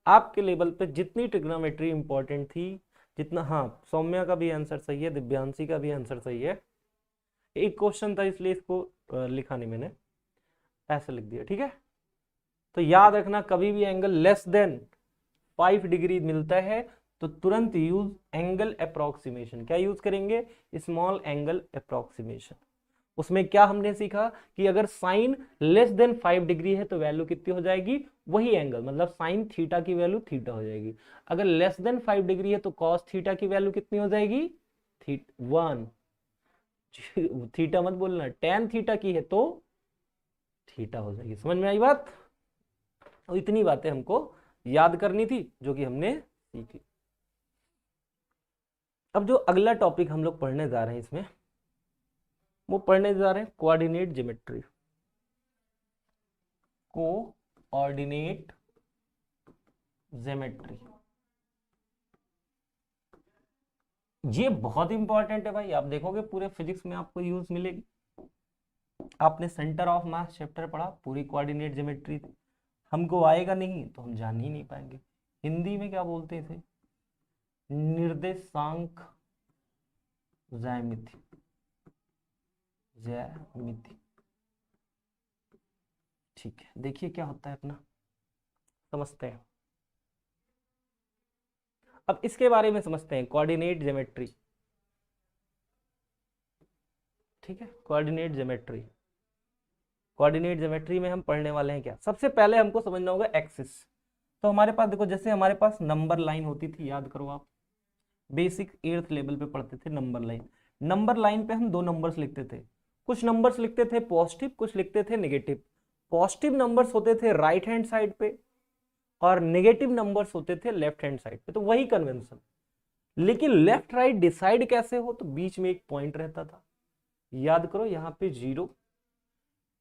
Speaker 1: आपके लेवल पे जितनी ट्रिग्नोमेट्री इंपॉर्टेंट थी, जितना, हाँ सौम्या का भी आंसर सही है, दिव्यांशी का भी आंसर सही है, एक क्वेश्चन था इसलिए इसको लिखा नहीं मैंने, ऐसे लिख दिया, ठीक है। तो याद रखना, कभी भी एंगल लेस देन 5 डिग्री मिलता है तो तुरंत यूज एंगल अप्रोक्सीमेशन। क्या यूज करेंगे? Small angle approximation. उसमें क्या हमने सीखा कि अगर साइन लेस देन 5 डिग्री है तो वैल्यू कितनी हो जाएगी, वही एंगल, मतलब साइन थीटा की वैल्यू थीटा हो जाएगी। अगर लेस देन 5 डिग्री है तो कॉस थीटा की वैल्यू कितनी हो जाएगी, 1। थीटा मत बोलना, टेन थीटा की है तो थीटा हो जाएगी। समझ में आई बात? तो इतनी बातें हमको याद करनी थी जो कि हमने सीखी। अब जो अगला टॉपिक हम लोग पढ़ने जा रहे हैं इसमें, वो पढ़ने जा रहे हैं कोऑर्डिनेट ज्योमेट्री। कोऑर्डिनेट ज्योमेट्री ये बहुत इंपॉर्टेंट है भाई। आप देखोगे पूरे फिजिक्स में आपको यूज मिलेगी। आपने सेंटर ऑफ मास चैप्टर पढ़ा, पूरी कोऑर्डिनेट ज्योमेट्री थी। हमको आएगा नहीं तो हम जान ही नहीं पाएंगे। हिंदी में क्या बोलते थे? निर्देशांक ज्यामिति। ज्यामिति, ठीक है। देखिए क्या होता है अपना, समझते हैं। अब इसके बारे में समझते हैं, कोऑर्डिनेट ज्योमेट्री। ठीक है, कोऑर्डिनेट ज्योमेट्री। कोऑर्डिनेट ज्योमेट्री में हम पढ़ने वाले हैं क्या? सबसे पहले हमको समझना होगा एक्सिस। तो हमारे पास देखो, जैसे हमारे पास नंबर लाइन होती थी, याद करो आप बेसिक 8th लेवल पे पढ़ते थे नंबर लाइन। नंबर लाइन पे हम 2 नंबर्स लिखते थे। कुछ नंबर्स लिखते थे पॉजिटिव, कुछ लिखते थे नेगेटिव। पॉजिटिव नंबर्स होते थे राइट हैंड साइड पे और नेगेटिव नंबर्स होते थे लेफ्ट हैंड साइड पे। तो वही कन्वेंशन, लेकिन लेफ्ट राइट डिसाइड कैसे हो? तो बीच में एक पॉइंट रहता था। याद करो, यहाँ पे 0,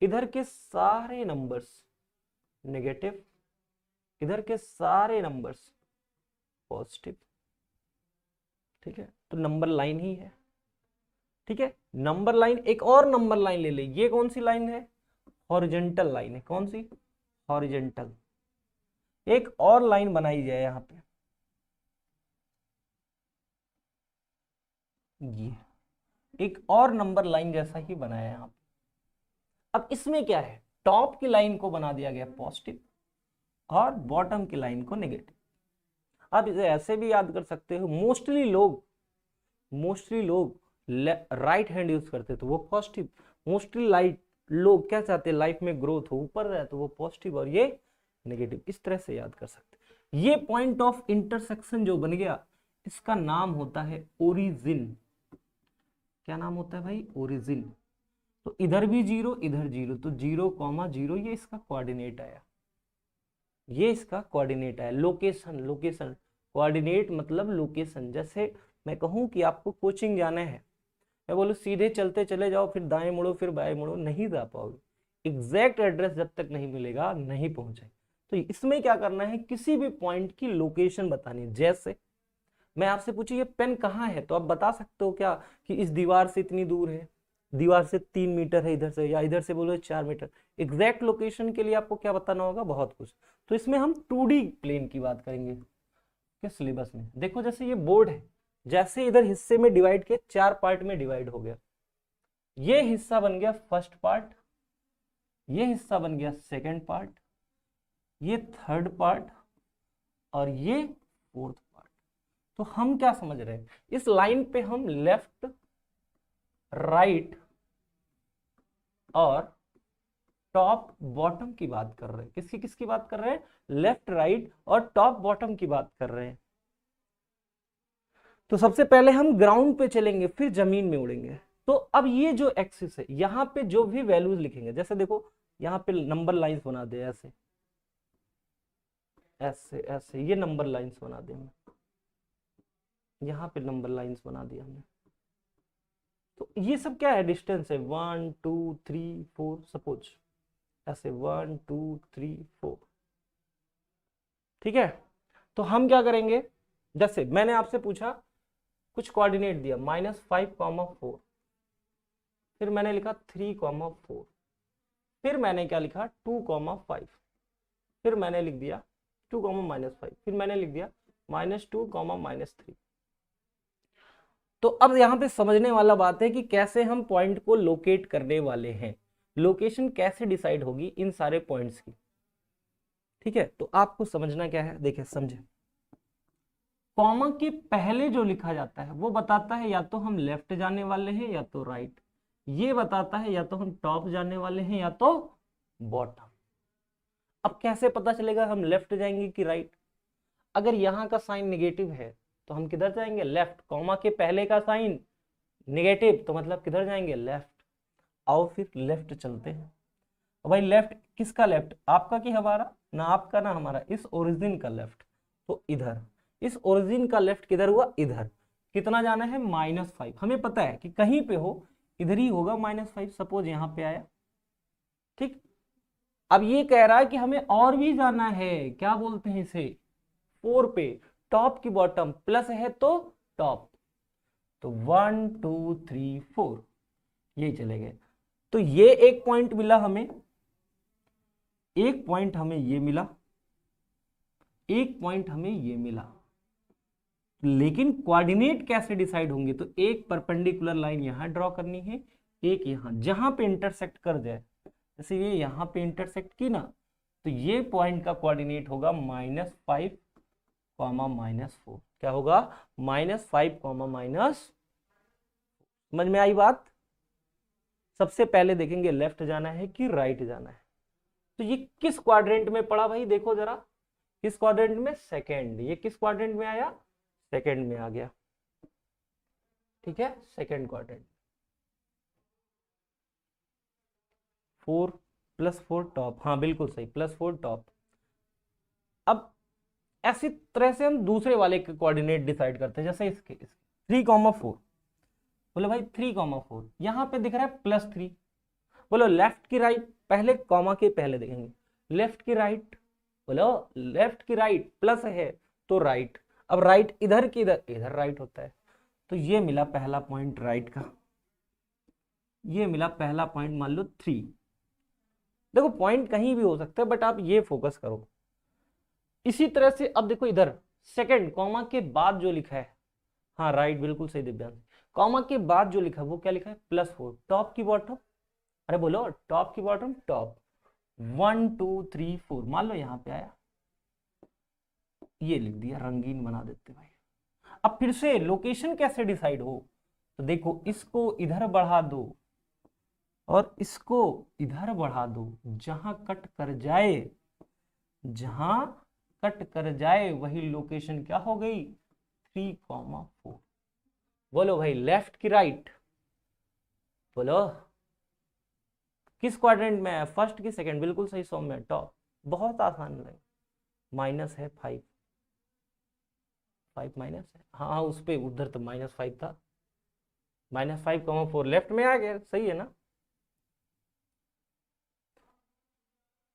Speaker 1: इधर के सारे नंबर्स नेगेटिव, इधर के सारे नंबर्स पॉजिटिव। ठीक है, तो नंबर लाइन ही है। ठीक है, नंबर लाइन। एक और नंबर लाइन ले ले, ये कौन सी लाइन है? हॉरिजेंटल लाइन है। कौन सी? हॉरिजेंटल। एक और लाइन बनाई जाए यहाँ पे, ये एक और नंबर लाइन जैसा ही बनाया यहाँ पे। अब इसमें क्या है? टॉप की लाइन को बना दिया गया पॉजिटिव और बॉटम की लाइन को नेगेटिव। आप इसे ऐसे भी याद कर सकते हो, मोस्टली लोग राइट हैंड यूज करते तो वो पॉजिटिव। मोस्टली लोग क्या चाहते हैं? लाइफ में ग्रोथ हो, ऊपर रहे, तो वो पॉजिटिव और ये नेगेटिव। इस तरह से याद कर सकते हैं। ये पॉइंट ऑफ इंटरसेक्शन जो बन गया, इसका नाम होता है ओरिजिन। क्या नाम होता है भाई? ओरिजिन। तो इधर भी 0, इधर 0, तो 0,0 ये इसका कोऑर्डिनेट आया। ये इसका कोऑर्डिनेट आया। लोकेशन, लोकेशन, कोऑर्डिनेट मतलब लोकेशन। जैसे मैं कहूं कि आपको कोचिंग जाना है, मैं बोलूँ सीधे चलते चले जाओ, फिर दाएं मुड़ो, फिर बाएं मुड़ो, नहीं जा पाओगे। एग्जैक्ट एड्रेस जब तक नहीं मिलेगा नहीं पहुंचे। तो इसमें क्या करना है? किसी भी पॉइंट की लोकेशन बतानी है। जैसे मैं आपसे पूछूं ये पेन कहाँ है, तो आप बता सकते हो क्या कि इस दीवार से इतनी दूर है, दीवार से 3 मीटर है इधर से, या इधर से बोलो 4 मीटर। एग्जैक्ट लोकेशन के लिए आपको क्या बताना होगा? बहुत कुछ। तो इसमें हम 2D प्लेन की बात करेंगे के सिलेबस में। देखो जैसे ये बोर्ड है, जैसे इधर हिस्से में डिवाइड किया, 4 पार्ट में डिवाइड हो गया। ये हिस्सा बन गया फर्स्ट पार्ट, ये हिस्सा बन गया सेकंड पार्ट, ये थर्ड पार्ट और ये फोर्थ पार्ट। तो हम क्या समझ रहे हैं? इस लाइन पे हम लेफ्ट, राइट और टॉप बॉटम की बात कर रहे हैं। किसकी किसकी बात कर रहे हैं? लेफ्ट, राइट और टॉप बॉटम की बात कर रहे हैं। तो सबसे पहले हम ग्राउंड पे चलेंगे, फिर जमीन में उड़ेंगे। तो अब ये जो एक्सिस है, यहाँ पे जो भी वैल्यूज लिखेंगे, जैसे देखो यहाँ पे नंबर लाइंस बना दे, ऐसे ऐसे ऐसे, ये नंबर लाइंस बना दे हमने, यहाँ पे नंबर लाइंस बना दिया हमने। तो ये सब क्या है? डिस्टेंस है। 1 2 3 4, सपोज ऐसे 1 2 3 4। ठीक है, तो हम क्या करेंगे? जैसे मैंने आपसे पूछा, कुछ कोऑर्डिनेट दिया, -5,4, फिर मैंने लिखा 3,4, फिर मैंने क्या लिखा? 2,5। फिर मैंने लिख दिया 2 -5, फिर मैंने लिख दिया -2 -3। तो अब यहाँ पे समझने वाला बात है कि कैसे हम पॉइंट को लोकेट करने वाले हैं, लोकेशन कैसे डिसाइड होगी इन सारे पॉइंट्स की। ठीक है, तो आपको समझना क्या है, देखिए समझे, कॉमा के पहले जो लिखा जाता है वो बताता है या तो हम लेफ्ट जाने वाले हैं या तो राइट, ये बताता है या तो हम टॉप जाने वाले हैं या तो बॉटम। अब कैसे पता चलेगा हम लेफ्ट जाएंगे कि राइट? अगर यहाँ का साइन नेगेटिव है तो हम किधर जाएंगे? लेफ्ट। कॉमा के पहले का साइन नेगेटिव तो मतलब किधर जाएंगे? लेफ्ट। आओ फिर लेफ्ट चलते हैं। भाई लेफ्ट किसका लेफ्ट? आपका कि हमारा? ना आपका ना हमारा, इस ओरिजिन का लेफ्ट। तो इधर इस ओरिजिन का लेफ्ट किधर हुआ? इधर। कितना जाना है? -5। हमें पता है कि कहीं पे हो इधर ही होगा -5। सपोज यहाँ पे आया, ठीक। अब ये कह रहा है कि हमें और भी जाना है, क्या बोलते हैं इसे? 4 पे, टॉप की बॉटम, प्लस है तो टॉप। तो 1 2 3 4 ये चले गए। तो ये एक पॉइंट मिला हमें, एक पॉइंट हमें ये मिला, एक पॉइंट हमें ये मिला। लेकिन कोऑर्डिनेट कैसे डिसाइड होंगे? तो एक परपेंडिकुलर लाइन यहां ड्रॉ करनी है, एक यहां, जहां पे इंटरसेक्ट कर जाए। जैसे ये यहां पे इंटरसेक्ट की ना, तो ये पॉइंट का कोऑर्डिनेट होगा -5, -4। क्या होगा? -5, -। समझ में आई बात? सबसे पहले देखेंगे लेफ्ट जाना है कि राइट जाना है। तो ये किस क्वाड्रेंट में पड़ा भाई? देखो जरा, किस क्वाड्रेंट में? सेकंड। ये किस क्वाड्रेंट में आया? सेकंड में आ गया। ठीक है, सेकंड क्वाड्रेंट। 4 + 4 टॉप, हाँ बिल्कुल सही, +4 टॉप। अब ऐसी तरह से हम दूसरे वाले के कोऑर्डिनेट डिसाइड करते हैं, जैसे इसके 3,4। बोलो भाई 3,4 यहां पे दिख रहा है +3। बोलो लेफ्ट की राइट, पहले कॉमा के पहले देखेंगे, लेफ्ट की राइट। बोलो लेफ्ट की राइट, प्लस है तो राइट। अब राइट इधर की इधर, इधर राइट होता है। तो ये मिला पहला पॉइंट राइट का, ये मिला पहला पॉइंट, मान लो 3। देखो पॉइंट कहीं भी हो सकता है, बट आप ये फोकस करो। इसी तरह से अब देखो इधर सेकंड कॉमा के बाद जो लिखा है, हाँ राइट बिल्कुल सही दिव्यांश, कॉमा के बाद जो लिखा है वो क्या लिखा है? +4। टॉप की बॉटम, अरे बोलो टॉप की बॉटम, टॉप। 1 2 3 4 मान लो यहाँ पे आया, ये लिख दिया, रंगीन बना देते भाई। अब फिर से लोकेशन कैसे डिसाइड हो? तो देखो इसको इधर बढ़ा दो और इसको इधर बढ़ा दो, जहां कट कर जाए, जहां कट कर जाए वही लोकेशन क्या हो गई? 3,4। बोलो भाई लेफ्ट की राइट? बोलो किस क्वाड्रेंट में है? फर्स्ट की सेकंड? बिल्कुल सही सौम्य, टॉप। बहुत आसान है। माइनस है 5, 5 माइनस है, हाँ उस पे उधर तो -5 था। -5,4 लेफ्ट में आ गया, सही है ना?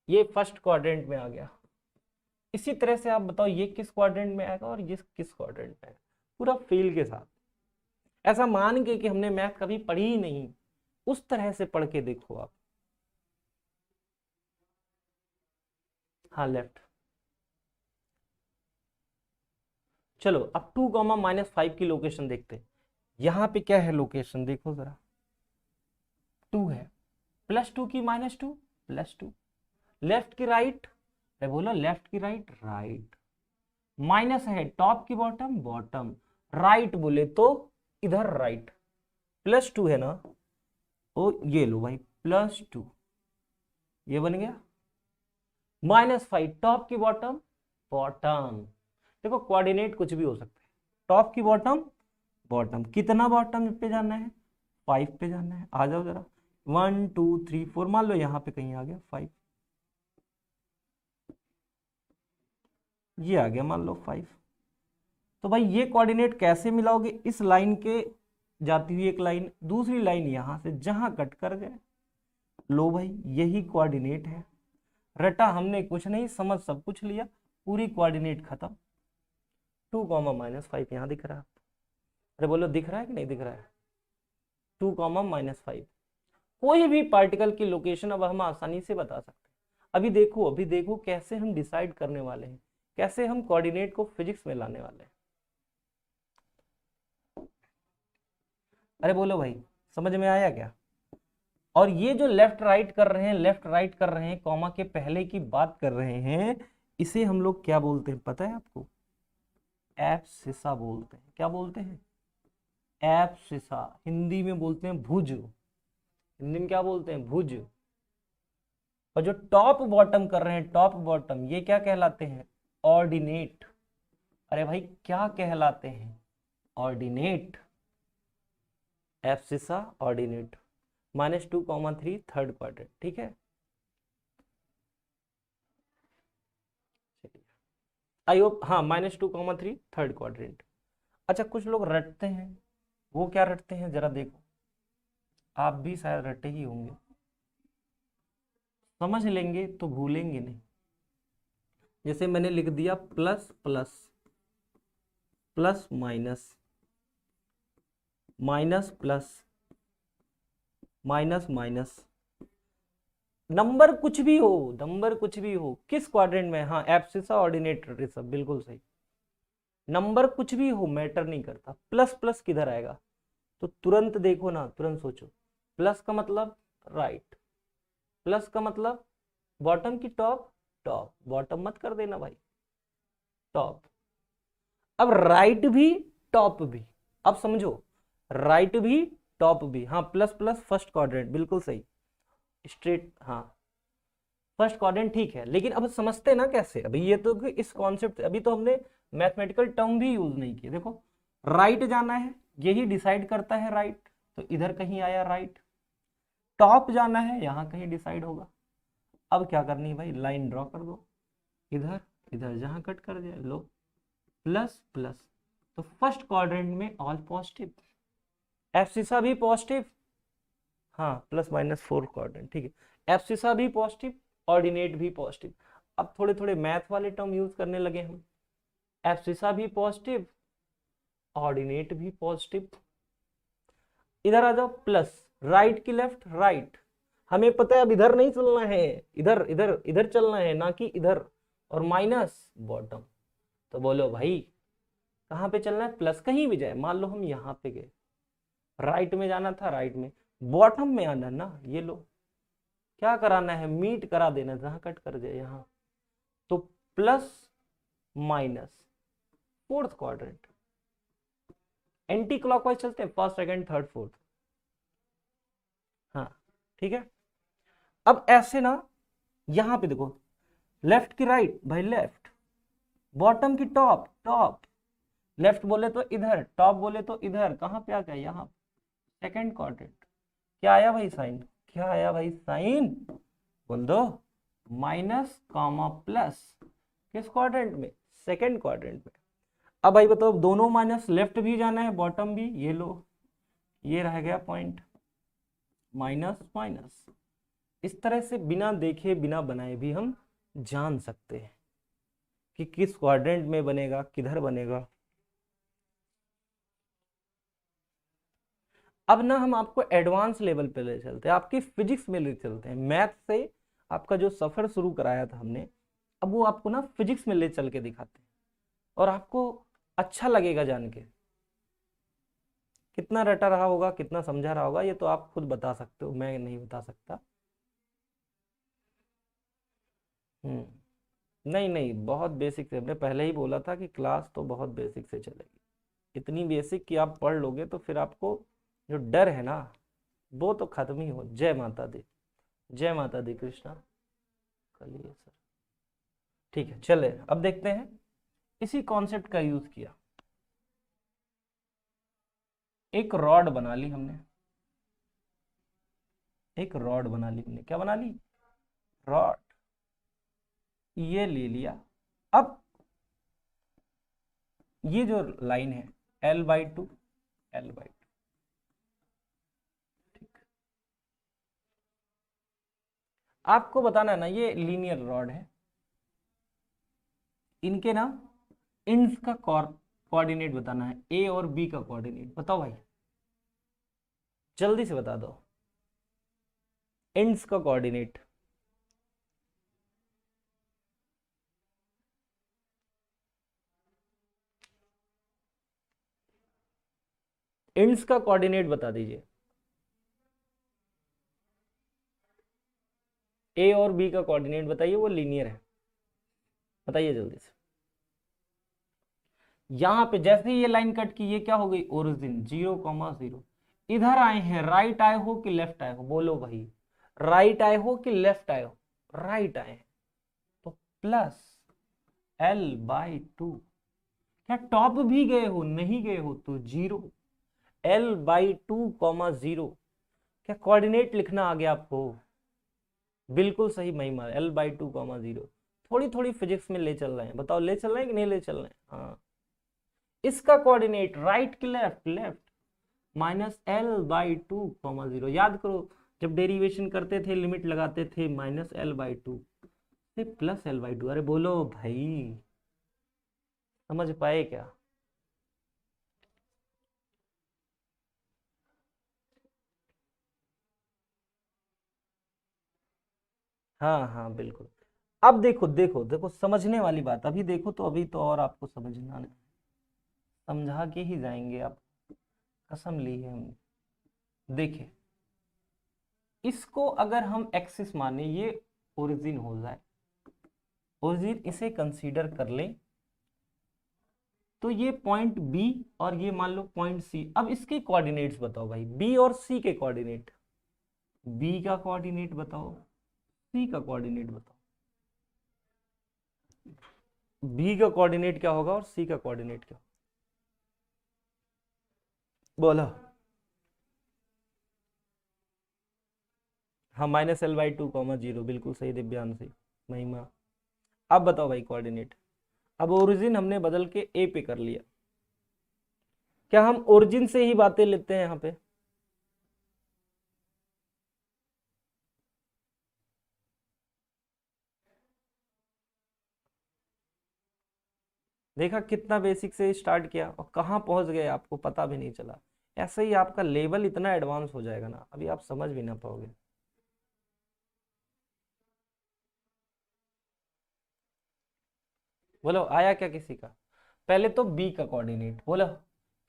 Speaker 1: ये फर्स्ट क्वाड्रेंट में आ गया। इसी तरह से आप बताओ ये किस क्वाड्रेंट में आएगा और ये किस क्वाड्रेंट में आएगा, पूरा फील के साथ। ऐसा मान के कि हमने मैथ कभी पढ़ी ही नहीं, उस तरह से पढ़ के देखो आप। हाँ लेफ्ट। चलो अब 2, -5 की लोकेशन देखते हैं। यहां पे क्या है लोकेशन? देखो जरा, 2 है, +2 की -2, +2। लेफ्ट की राइट? बोलो लेफ्ट की राइट, राइट। माइनस है टॉप की बॉटम, बॉटम। राइट बोले तो इधर राइट, +2 है ना? ओ ये लो भाई +2, ये बन गया। -5 टॉप की बॉटम, बॉटम। देखो कोऑर्डिनेट कुछ भी हो सकता है, टॉप की बॉटम, बॉटम। कितना बॉटम पे जाना है? 5 पे जाना है। आ जाओ जरा, 1 2 3 4 मान लो यहाँ पे कहीं आ गया 5, ये आ गया मान लो 5। तो भाई ये कोऑर्डिनेट कैसे मिलाओगे? इस लाइन के जाती हुई एक लाइन, दूसरी लाइन यहां से जहां कट कर गए, लो भाई यही कोऑर्डिनेट है। रटा हमने कुछ नहीं, समझ सब कुछ लिया, पूरी कोऑर्डिनेट खत्म। 2, -5 यहां दिख रहा है। अरे बोलो दिख रहा है कि नहीं दिख रहा है? 2, -5। कोई भी पार्टिकल की लोकेशन अब हम आसानी से बता सकते हैं। अभी देखो कैसे हम डिसाइड करने वाले हैं, कैसे हम कोऑर्डिनेट को फिजिक्स में लाने वाले हैं। अरे बोलो भाई, समझ में आया क्या? और ये जो लेफ्ट राइट कर रहे हैं, लेफ्ट राइट कर रहे हैं, कॉमा के पहले की बात कर रहे हैं, इसे हम लोग क्या बोलते हैं पता है आपको? एब्सिसा बोलते हैं। क्या बोलते हैं? एब्सिसा। हिंदी में बोलते हैं भुज। हिंदी में क्या बोलते हैं? भुज। और जो टॉप बॉटम कर रहे हैं, टॉप बॉटम, ये क्या कहलाते हैं? ऑर्डिनेट। अरे भाई क्या कहलाते हैं? Ordinate. Abscissa ordinate. -2, 3 third quadrant. ठीक है, चलिए आई होप, हाँ -2, 3 थर्ड क्वाड्रेंट। अच्छा, कुछ लोग रटते हैं, वो क्या रटते हैं जरा देखो, आप भी शायद रटे ही होंगे। समझ लेंगे तो भूलेंगे नहीं। जैसे मैंने लिख दिया plus plus, plus minus, minus plus, minus minus. Number कुछ भी हो, नंबर कुछ भी हो, किस क्वाड्रेंट में? हाँ एब्सिसा ऑर्डिनेट रिसब, बिल्कुल सही। नंबर कुछ भी हो, मैटर नहीं करता। प्लस प्लस किधर आएगा? तो तुरंत देखो ना, तुरंत सोचो। प्लस का मतलब राइट, प्लस का मतलब बॉटम की टॉप, टॉप बॉटम मत कर देना भाई, टॉप। अब राइट भी टॉप भी, अब समझो, राइट भी टॉप भी। हाँ प्लस प्लस फर्स्ट क्वाड्रेंट, बिल्कुल सही, स्ट्रेट, हाँ फर्स्ट क्वाड्रेंट ठीक है। लेकिन अब समझते ना कैसे, अभी ये तो इस कॉन्सेप्ट, अभी तो हमने मैथमेटिकल टर्म भी यूज नहीं किए। देखो राइट जाना है, यही डिसाइड करता है राइट, तो इधर कहीं आया राइट। टॉप जाना है, यहां कहीं डिसाइड होगा। अब क्या करनी है भाई, लाइन ड्रॉ कर दो, इधर इधर जहां कट कर जाए, लो प्लस प्लस। तो फर्स्ट क्वाड्रेंट में ऑल पॉजिटिव, एब्सिसा भी पॉजिटिव, हाँ +-4 क्वाड्रेंट, ठीक है। एब्सिसा भी पॉजिटिव, ऑर्डिनेट भी पॉजिटिव। अब थोड़े थोड़े मैथ वाले टर्म यूज करने लगे हम। एब्सिसा भी पॉजिटिव, ऑर्डिनेट भी पॉजिटिव। इधर आ जाओ, प्लस, राइट की लेफ्ट, राइट। हमें पता है अब इधर नहीं चलना है, इधर इधर इधर चलना है, ना कि इधर। और माइनस बॉटम। तो बोलो भाई कहाँ पे चलना है? प्लस कहीं भी जाए, मान लो हम यहाँ पे गए, राइट में जाना था, राइट में, बॉटम में आना ना, ये लो क्या कराना है, मीट करा देना, जहां कट कर जाए यहाँ। तो plus minus fourth quadrant, anti clockwise चलते हैं, फर्स्ट सेकंड थर्ड फोर्थ। हाँ ठीक है। अब ऐसे ना, यहां पे देखो, लेफ्ट की राइट भाई, लेफ्ट, बॉटम की टॉप, टॉप। लेफ्ट बोले तो इधर, टॉप बोले तो इधर, कहां पे आ गया? यहाँ सेकंड क्वाड्रेंट। क्या आया भाई साइन? क्या आया भाई साइन? बोल दो, माइनस कॉमा प्लस। किस क्वाड्रेंट में? सेकंड क्वाड्रेंट में। अब भाई बताओ, दोनों माइनस, लेफ्ट भी जाना है बॉटम भी, ये लो, ये रह गया पॉइंट, माइनस माइनस। इस तरह से बिना देखे बिना बनाए भी हम जान सकते हैं कि किस क्वाड्रेंट में बनेगा, किधर बनेगा। अब ना हम आपको एडवांस लेवल पे ले चलते हैं, आपकी फिजिक्स में ले चलते हैं। मैथ से आपका जो सफर शुरू कराया था हमने, अब वो आपको ना फिजिक्स में ले चल के दिखाते हैं, और आपको अच्छा लगेगा जान के। कितना रटा रहा होगा, कितना समझा रहा होगा, ये तो आप खुद बता सकते हो, मैं नहीं बता सकता। नहीं नहीं, बहुत बेसिक से, हमने पहले ही बोला था कि क्लास तो बहुत बेसिक से चलेगी। इतनी बेसिक कि आप पढ़ लोगे तो फिर आपको जो डर है ना, वो तो खत्म ही हो। जय माता दी, जय माता दी कृष्णा। कलिए सर, ठीक है, चले अब देखते हैं। इसी कॉन्सेप्ट का यूज किया, एक रॉड बना ली हमने, एक रॉड बना ली हमने। क्या बना ली? रॉड। ये ले लिया। अब ये जो लाइन है, L/2, L/2, ठीक। आपको बताना है ना, ये लीनियर रॉड है, इनके ना इंड्स का कोऑर्डिनेट बताना है, ए और बी का कोऑर्डिनेट बताओ भाई, जल्दी से बता दो। इंड्स का कोऑर्डिनेट इंड्स का कोऑर्डिनेट बता दीजिए। ए और बी का कोऑर्डिनेट बताइए, वो लीनियर है, बताइए जल्दी से। यहां पे जैसे ही ये लाइन कट की, ये क्या हो गई, ओरिजिन 0,0। इधर आए हैं, राइट आए हो कि लेफ्ट आए हो, बोलो भाई, राइट आए हो कि लेफ्ट आए हो, राइट आए हैं, तो प्लस L/2। क्या टॉप भी गए हो, नहीं गए हो तो 0, L/2, 0। क्या कोऑर्डिनेट लिखना आ गया आपको, बिल्कुल सही महिमा, L/2, 0। थोड़ी थोड़ी फिजिक्स में ले चल रहे हैं, बताओ ले चल रहे हैं कि नहीं ले चल रहे हैं। हाँ, इसका कोऑर्डिनेट राइट की लेफ्ट, लेफ्ट, -L/2, 0। याद करो, जब डेरिवेशन करते थे लिमिट लगाते थे -L/2 से +L/2। अरे बोलो भाई, समझ पाए क्या। हाँ हाँ बिल्कुल। अब देखो देखो देखो, समझने वाली बात, अभी देखो तो अभी तो और आपको समझना नहीं, समझा के ही जाएंगे आप, कसम ली है हमने। देखिए, इसको अगर हम एक्सिस माने, ये ओरिजिन हो जाए, ओरिजिन इसे कंसीडर कर लें, तो ये पॉइंट बी और ये मान लो पॉइंट सी। अब इसके कोऑर्डिनेट्स बताओ भाई, बी और सी के कोऑर्डिनेट, बी का कोऑर्डिनेट बताओ, सी का कोऑर्डिनेट बताओ। बी का कोऑर्डिनेट क्या होगा और सी का कोऑर्डिनेट क्या, बोलो। हाँ, -L/2, 0, बिल्कुल सही दिव्यांश, महिमा। अब बताओ भाई कोऑर्डिनेट। अब ओरिजिन हमने बदल के ए पे कर लिया, क्या हम ओरिजिन से ही बातें लेते हैं यहाँ पे, देखा कितना बेसिक से स्टार्ट किया और कहाँ पहुंच गए आपको पता भी नहीं चला। ऐसे ही आपका लेवल इतना एडवांस हो जाएगा ना, अभी आप समझ भी ना पाओगे। बोलो आया क्या किसी का। पहले तो बी का कोऑर्डिनेट बोलो,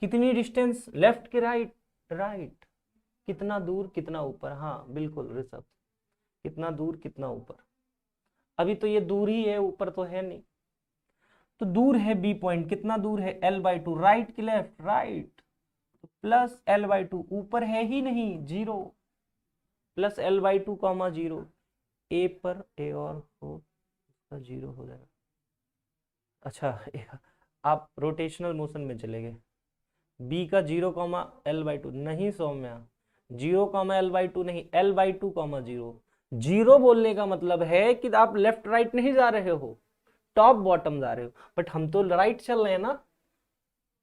Speaker 1: कितनी डिस्टेंस लेफ्ट के राइट, राइट, कितना दूर कितना ऊपर, हाँ बिल्कुल ऋषभ, कितना दूर कितना ऊपर। अभी तो ये दूर ही है, ऊपर तो है नहीं, तो दूर है बी पॉइंट, कितना दूर है L/2, राइट की लेफ्ट, राइट, +L/2, ऊपर है ही नहीं 0, +L/2, 0। ए पर ए और हो, उसका 0 हो जाएगा। अच्छा आप रोटेशनल मोशन में चले गए, बी का 0, L/2 नहीं सौम्या, 0, L/2 नहीं, L/2, 0। 0 बोलने का मतलब है कि आप लेफ्ट राइट नहीं जा रहे हो, टॉप बॉटम जा रहे हो, बट हम तो राइट चल रहे हैं ना,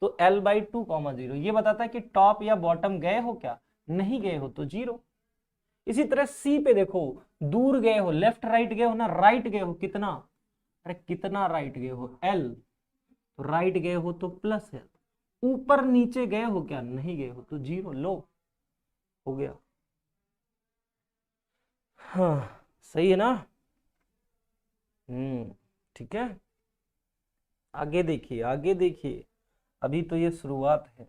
Speaker 1: तो L/2, 0 ये बताता है कि टॉप या बॉटम गए हो क्या, नहीं गए हो तो 0। इसी तरह सी पे देखो, दूर गए हो, लेफ्ट राइट गए हो ना, राइट गए हो कितना, अरे कितना राइट गए हो L, तो राइट गए हो तो +L, ऊपर नीचे गए हो क्या, नहीं गए हो तो 0, लो हो गया। हाँ सही है ना। ठीक है, आगे देखिए आगे देखिए, अभी तो ये शुरुआत है,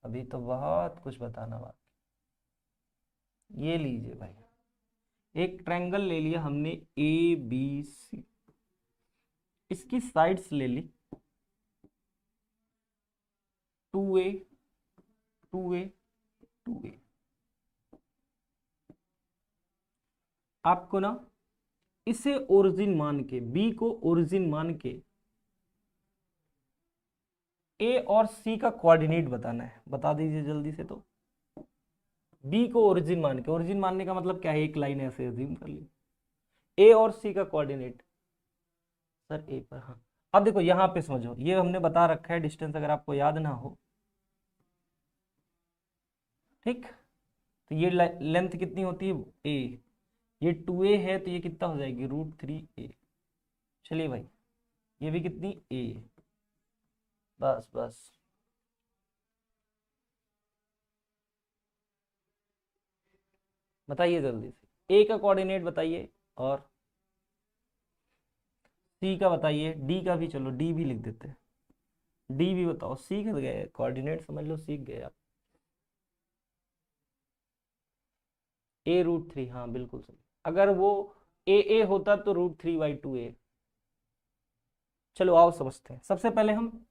Speaker 1: अभी तो बहुत कुछ बताना बाकी। ये लीजिए भाई, एक ट्रायंगल ले लिया हमने ABC, इसकी साइड्स ले ली 2A, 2A, 2A। आपको ना इसे ओरिजिन मान के, बी को ओरिजिन मान के ए और सी का कोऑर्डिनेट बताना है, बता दीजिए जल्दी से। तो बी को ओरिजिन मान के, ओरिजिन मानने का मतलब क्या है, एक लाइन ऐसे अज्यूम कर ली, ए और सी का कोऑर्डिनेट, सर ए पर, हाँ। अब देखो यहाँ पे समझो, ये हमने बता रखा है डिस्टेंस, अगर आपको याद ना हो, ठीक, तो ये लेंथ कितनी होती है ए, ये 2A है तो ये कितना हो जाएगी, √3A। चलिए भाई, ये भी कितनी ए, बस बस। बताइए जल्दी से, ए का कोऑर्डिनेट बताइए और सी का बताइए, डी का भी, चलो डी भी लिख देते हैं, डी भी बताओ, सीख गए, कोऑर्डिनेट समझ लो, सीख गए आप। A√3, हाँ बिल्कुल सही। अगर वो ए होता तो √3/2a। चलो आओ समझते हैं। सबसे पहले हम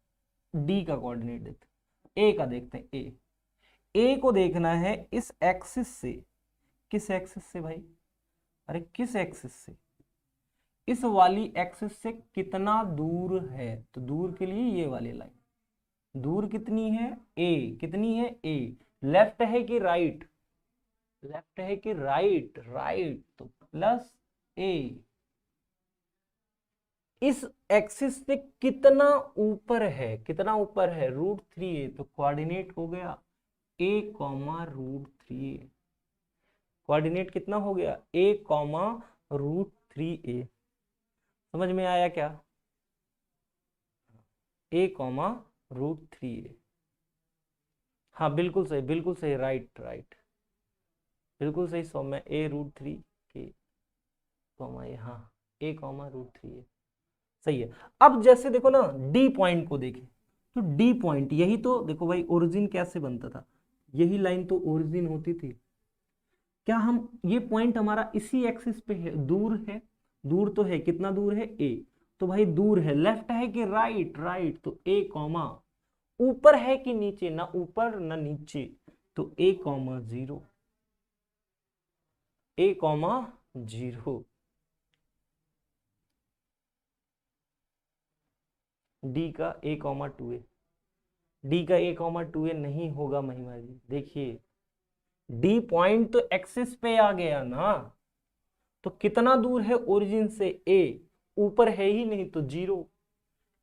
Speaker 1: डी का कोऑर्डिनेट देखते हैं, ए का देखते हैं। ए को देखना है इस एक्सिस से। किस एक्सिस से भाई? अरे किस एक्सिस से? इस वाली एक्सिस से कितना दूर है? तो दूर के लिए ये वाली लाइन, दूर कितनी है? ए। कितनी है? ए। लेफ्ट है कि राइट? लेफ्ट है कि राइट? राइट, तो प्लस ए। इस एक्सिस से कितना ऊपर है? कितना ऊपर है? √3a। तो कोऑर्डिनेट हो गया a, √3a। कोऑर्डिनेट कितना हो गया? a, √3a। समझ में आया क्या? a, √3a। हाँ बिल्कुल सही, बिल्कुल सही, राइट राइट, बिल्कुल सही सौम्य। a√3a, हाँ a, √3a सही है। अब जैसे देखो ना, डी पॉइंट को देखें तो डी पॉइंट, यही तो देखो भाई, ओरिजिन कैसे बनता था? यही लाइन तो ओरिजिन होती थी। क्या हम, ये पॉइंट हमारा इसी एक्सिस पे है, दूर है? दूर तो है, कितना दूर है? ए। तो भाई दूर है, लेफ्ट है कि राइट? राइट, तो ए कॉमा, ऊपर है कि नीचे? ना ऊपर ना नीचे, तो a, 0। a, 0। डी का a, 2a। डी का a, 2a नहीं होगा महिमा जी। देखिए डी पॉइंट तो एक्सिस पे आ गया ना, तो कितना दूर है ओरिजिन से? ए। ऊपर है ही नहीं, तो 0।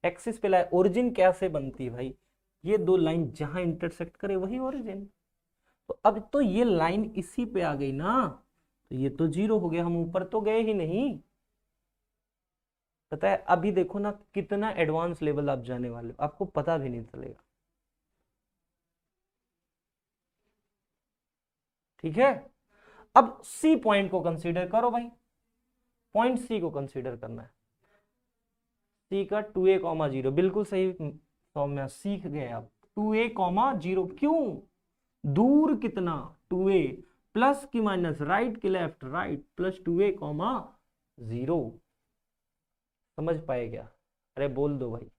Speaker 1: एक्सिस पे लाए। ओरिजिन कैसे बनती है भाई? ये दो लाइन जहां इंटरसेक्ट करे वही ओरिजिन। तो अब तो ये लाइन इसी पे आ गई ना, तो ये तो 0 हो गया, हम ऊपर तो गए ही नहीं। पता है अभी देखो ना, कितना एडवांस लेवल आप जाने वाले हो, आपको पता भी नहीं चलेगा। ठीक है, अब सी पॉइंट को कंसीडर करो भाई। पॉइंट सी को कंसीडर करना है। सी का 2a, 0, बिल्कुल सही सौम्या, सीख गए आप। 2a, 0 क्यों? दूर कितना? 2a, प्लस की माइनस, राइट की लेफ्ट? Right, plus 2a, 0। समझ पाए क्या? अरे बोल दो भाई,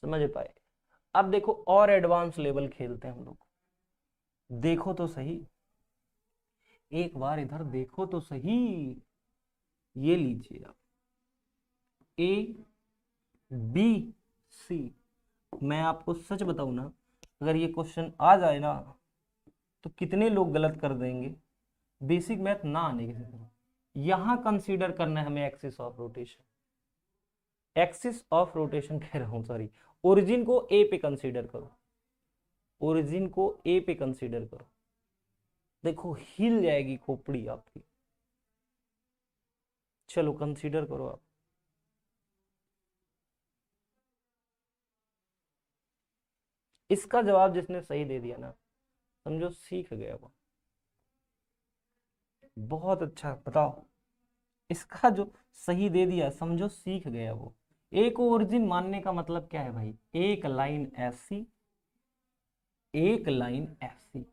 Speaker 1: समझ पाए? अब देखो और एडवांस लेवल खेलते हैं हम लोग। देखो तो सही, एक बार इधर देखो तो सही। ये लीजिए आप, A, B, C। मैं आपको सच बताऊं ना, अगर ये क्वेश्चन आ जाए ना, तो कितने लोग गलत कर देंगे, बेसिक मैथ ना आने के तरह। यहां कंसीडर करना है हमें axis of rotation. Axis of rotation कह रहा हूं, सॉरी। ओरिजिन को ए पे कंसीडर करो, ओरिजिन को ए पे कंसीडर करो। देखो हिल जाएगी खोपड़ी आपकी। चलो कंसीडर करो आप। इसका जवाब जिसने सही दे दिया ना, समझो सीख गया वो। बहुत अच्छा, बताओ। इसका जो सही दे दिया, समझो सीख गया वो। ए को ओरिजिन मानने का मतलब क्या है भाई? एक लाइन ऐसी, एक लाइन ऐसी।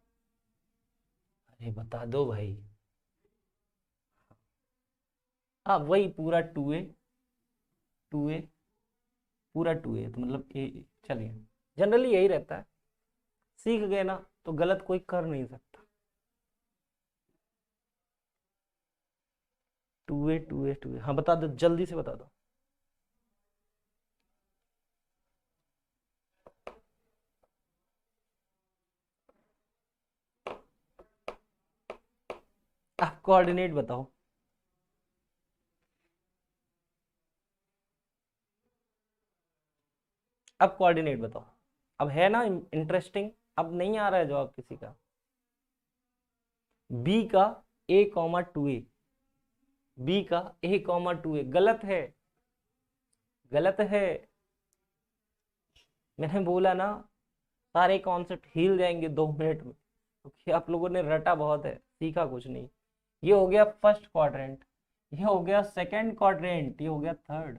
Speaker 1: अरे बता दो भाई। हाँ वही पूरा 2a, 2a, पूरा 2a, तो मतलब ए। चलिए, जनरली यही रहता है। सीख गए ना, तो गलत कोई कर नहीं सकता। 2a, 2a, 2a, हाँ बता दो, जल्दी से बता दो। आप कोऑर्डिनेट बताओ। अब कोऑर्डिनेट बताओ। अब है ना इंटरेस्टिंग, अब नहीं आ रहा है जवाब किसी का। बी का a, 2a, बी का a, 2a गलत है, गलत है। मैंने बोला ना, सारे कॉन्सेप्ट हिल जाएंगे 2 मिनट में, क्योंकि आप लोगों ने रटा बहुत है, सीखा कुछ नहीं। ये हो गया फर्स्ट क्वाड्रेंट, ये हो गया सेकंड क्वाड्रेंट, ये हो गया थर्ड,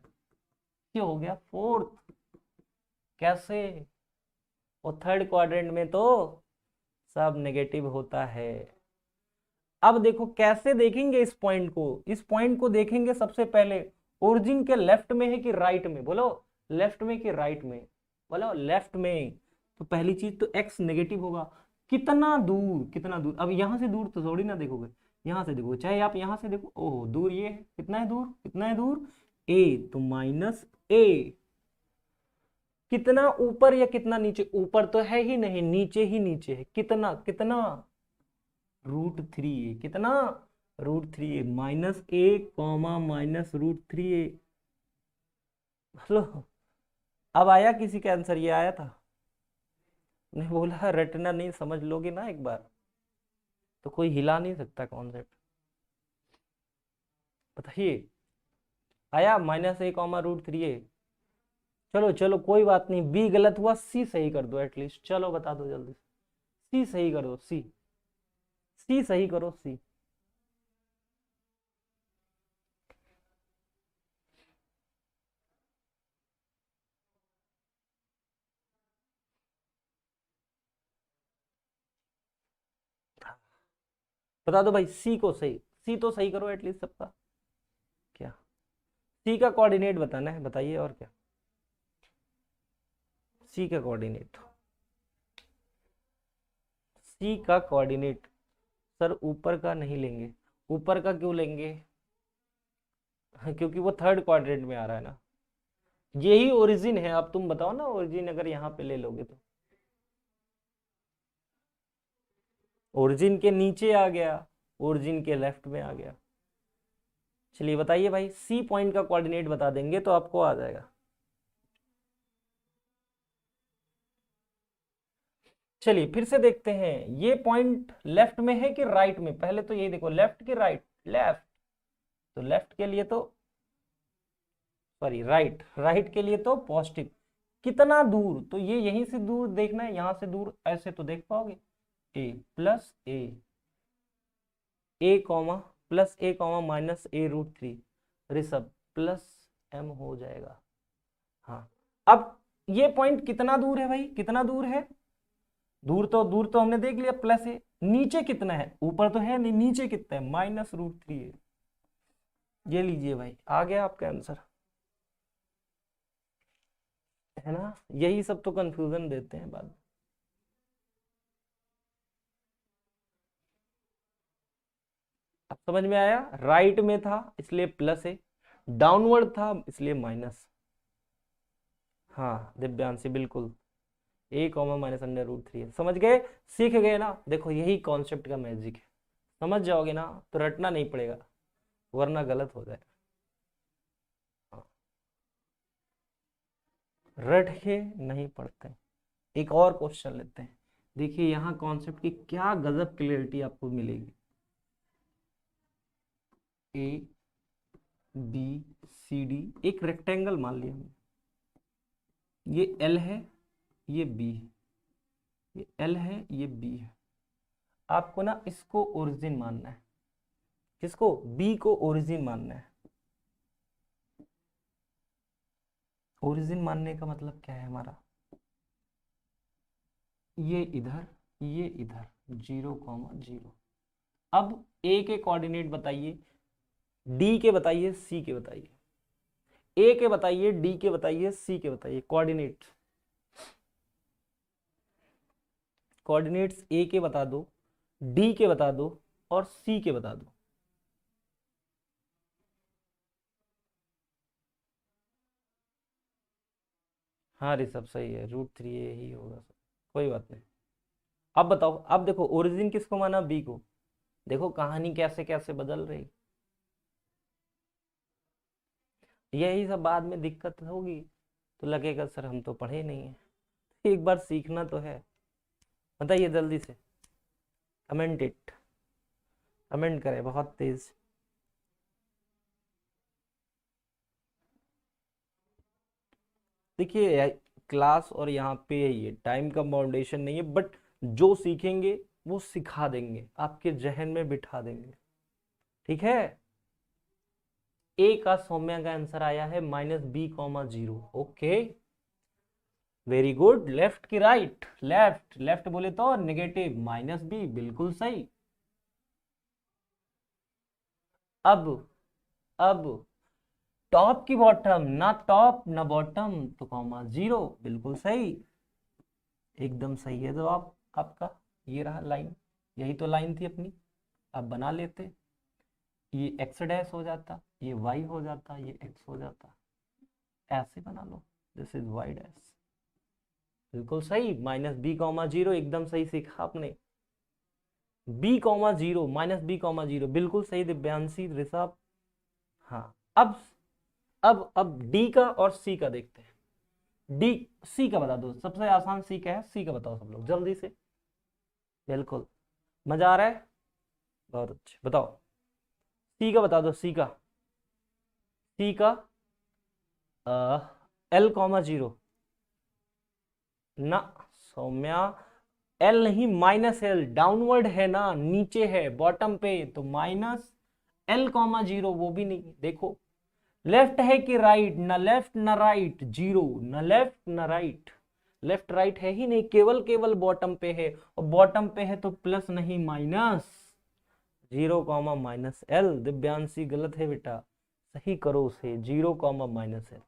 Speaker 1: ये हो गया फोर्थ। कैसे? और थर्ड क्वाड्रेंट में तो सब नेगेटिव होता है। अब देखो कैसे देखेंगे इस पॉइंट को, इस पॉइंट को देखेंगे सबसे पहले ओरिजिन के लेफ्ट में है कि राइट में, बोलो लेफ्ट में कि राइट में, बोलो लेफ्ट में। तो पहली चीज तो x नेगेटिव होगा। कितना दूर, कितना दूर, अब यहां से दूर तो थोड़ी ना देखोगे, यहां से देखोगे, चाहे आप यहां से देखो, ओह दूर ये है, कितना है दूर, कितना है दूर, a, तो -a। कितना ऊपर या कितना नीचे? ऊपर तो है ही नहीं, नीचे ही नीचे है। कितना, कितना, √3a। कितना? √3a, -a comma -√3a। Hello, अब आया किसी का आंसर? ये आया था? नहीं बोला, रटना नहीं, समझ लोगे ना एक बार तो कोई हिला नहीं सकता कॉन्सेप्ट। बताइए, आया -a कॉमा √3a? चलो चलो कोई बात नहीं, बी गलत हुआ, सी सही कर दो एटलीस्ट। चलो बता दो जल्दी, सी सही कर दो, सी, सी सही करो, सी। बता दो भाई, सी को सही, सी तो सही करो एटलीस्ट सबका। क्या? सी का कोऑर्डिनेट बताना है, बताइए और क्या? सी का कोऑर्डिनेट, सी का कोऑर्डिनेट सर ऊपर का नहीं लेंगे। ऊपर का क्यों लेंगे? हाँ, क्योंकि वो थर्ड क्वाड्रेंट में आ रहा है ना, यही ओरिजिन है। अब तुम बताओ ना, ओरिजिन अगर यहाँ पे ले लोगे तो ओरिजिन के नीचे आ गया, ओरिजिन के लेफ्ट में आ गया। चलिए बताइए भाई, सी पॉइंट का कोऑर्डिनेट बता देंगे तो आपको आ जाएगा। चलिए फिर से देखते हैं, ये पॉइंट लेफ्ट में है कि राइट में? पहले तो यही देखो, लेफ्ट की राइट, लेफ्ट, तो लेफ्ट के लिए तो, सॉरी राइट, राइट के लिए तो पॉजिटिव। कितना दूर? तो ये यहीं से दूर देखना है, यहां से दूर ऐसे तो देख पाओगे, a plus A comma -a, Rishabh plus m हो जाएगा। हाँ, अब ये पॉइंट कितना दूर है भाई, कितना दूर है? दूर तो हमने देख लिया, प्लस है। नीचे कितना है? ऊपर तो है नहीं, नीचे कितना है? -√3 है। ये लीजिए भाई, आ गया आपका आंसर, है ना? यही सब तो कंफ्यूजन देते हैं बाद में। अब समझ में आया? राइट में था इसलिए प्लस है, डाउनवर्ड था इसलिए माइनस। हाँ दिव्यांशी बिल्कुल, a कॉमा -√3 है। समझ गए, सीख गए ना? देखो यही कॉन्सेप्ट का मैजिक है, समझ जाओगे ना तो रटना नहीं पड़ेगा, वरना गलत हो जाए। हाँ, रट के नहीं पढ़ते। एक और क्वेश्चन लेते हैं, देखिए यहाँ कॉन्सेप्ट की क्या गजब क्लियरिटी आपको मिलेगी। ए बी सी डी, एक रेक्टेंगल मान लिया हमने, ये एल है, ये बी है, ये एल है, ये बी है। आपको ना इसको ओरिजिन मानना है। किसको? बी को ओरिजिन मानना है। ओरिजिन मानने का मतलब क्या है हमारा? ये इधर, ये इधर, 0,0। अब ए के कोऑर्डिनेट बताइए, डी के बताइए, सी के बताइए। ए के बताइए, डी के बताइए, सी के बताइए। कोऑर्डिनेट, कोऑर्डिनेट्स ए के बता दो, डी के बता दो और सी के बता दो। हाँ ऋषभ सही है, √3 ही होगा सर, कोई बात नहीं। अब बताओ, अब देखो ओरिजिन किसको माना? बी को। देखो कहानी कैसे कैसे बदल रही। यही सब बाद में दिक्कत होगी तो लगेगा सर हम तो पढ़े नहीं है। एक बार सीखना तो है। बताइए जल्दी से, कमेंट इट, कमेंट करें बहुत तेज। देखिए क्लास और यहाँ पे ये टाइम का बाउंडेशन नहीं है, बट जो सीखेंगे वो सिखा देंगे, आपके जहन में बिठा देंगे। ठीक है? ए का सौम्या का आंसर आया है -b, 0। Okay, very good, left की राइट, लेफ्ट लेफ्ट बोले तो नेगेटिव माइनस बी, बिल्कुल सही। अब अब टॉप की बॉटम, ना टॉप ना बॉटम तो कॉमा जीरो, बिल्कुल सही, एकदम सही है जवाब आपका। ये रहा लाइन, यही तो लाइन थी अपनी। अब बना लेते, ये एक्स डैश हो जाता, ये वाई हो जाता, ये एक्स हो जाता, ऐसे बना लो, दिस इज वाई डैश, बिल्कुल सही। माइनस बी कॉमा जीरो, एकदम सही सीखा आपने। B comma zero, minus B comma zero, बिल्कुल सही दिव्यांशी, ऋषभ। हाँ, अब डी का और सी का देखते हैं। डी, सी का बता दो, सबसे आसान सी का है, सी का बताओ सब लोग जल्दी से। बिल्कुल, मजा आ रहा है, बहुत अच्छे, बताओ सी का बता दो, सी का, सी का एल कॉमा जीरो, ना सौम्या, एल नहीं, माइनस एल, डाउनवर्ड है ना, नीचे है बॉटम पे, तो माइनस एल कॉमा जीरो, वो भी नहीं, देखो लेफ्ट है कि राइट, ना लेफ्ट ना राइट, जीरो, ना लेफ्ट ना राइट, लेफ्ट राइट है ही नहीं, केवल केवल बॉटम पे है, और बॉटम पे है तो प्लस नहीं minus, zero comma minus L, Divyanshi गलत है बेटा, सही करो उसे, जीरो कॉमा माइनस एल।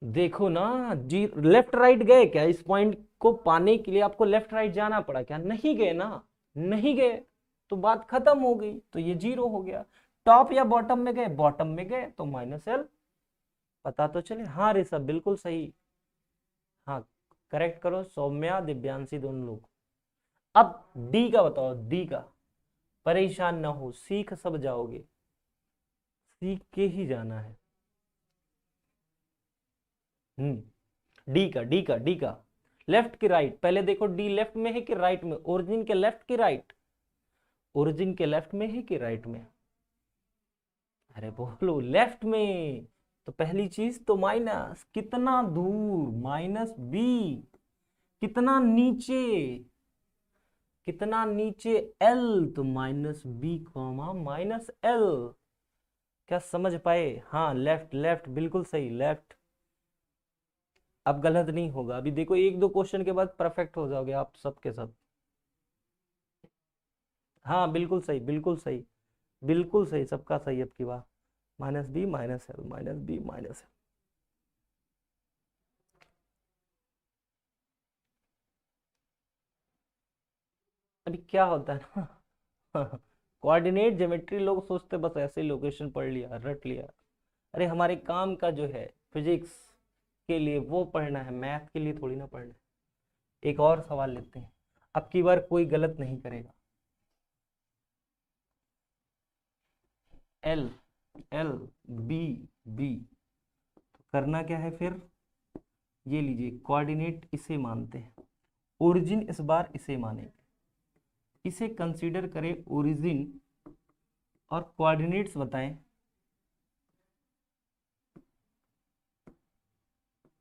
Speaker 1: देखो ना जी, लेफ्ट राइट गए क्या, इस पॉइंट को पाने के लिए आपको लेफ्ट राइट जाना पड़ा क्या, नहीं गए ना, नहीं गए, तो बात खत्म हो गई, तो ये जीरो हो गया। टॉप या बॉटम में गए, बॉटम में गए तो माइनस एल, पता तो चले। हाँ ऋषभ बिल्कुल सही, हाँ करेक्ट करो, सौम्या दिव्यांशी दोनों लोग। अब डी का बताओ, डी का, परेशान ना हो, सीख सब जाओगे, सीख के ही जाना है। डी का लेफ्ट की राइट, पहले देखो डी लेफ्ट में है कि राइट में, ओरिजिन के लेफ्ट की राइट, ओरिजिन के लेफ्ट में है कि राइट में, अरे बोलो लेफ्ट में, तो पहली चीज तो माइनस, कितना दूर माइनस बी, कितना नीचे, कितना नीचे एल, तो minus B comma minus L, क्या समझ पाए। हाँ लेफ्ट लेफ्ट बिल्कुल सही, लेफ्ट। अब गलत नहीं होगा, अभी देखो एक दो क्वेश्चन के बाद परफेक्ट हो जाओगे आप सबके सब। हाँ बिल्कुल सही, बिल्कुल सही, बिल्कुल सही, सबका सही अब की बात, minus B minus L, minus B minus L. अभी क्या होता है ना कोऑर्डिनेट ज्योमेट्री, लोग सोचते बस ऐसे लोकेशन पढ़ लिया रट लिया, अरे हमारे काम का जो है फिजिक्स के लिए वो पढ़ना है, मैथ के लिए थोड़ी ना पढ़ना है। एक और सवाल लेते हैं, अब की बार कोई गलत नहीं करेगा। एल, एल, बी, बी, तो करना क्या है फिर, ये लीजिए कोऑर्डिनेट इसे मानते हैं, ओरिजिन इस बार इसे मानेंगे, इसे कंसीडर करें ओरिजिन, और कोऑर्डिनेट्स बताएं,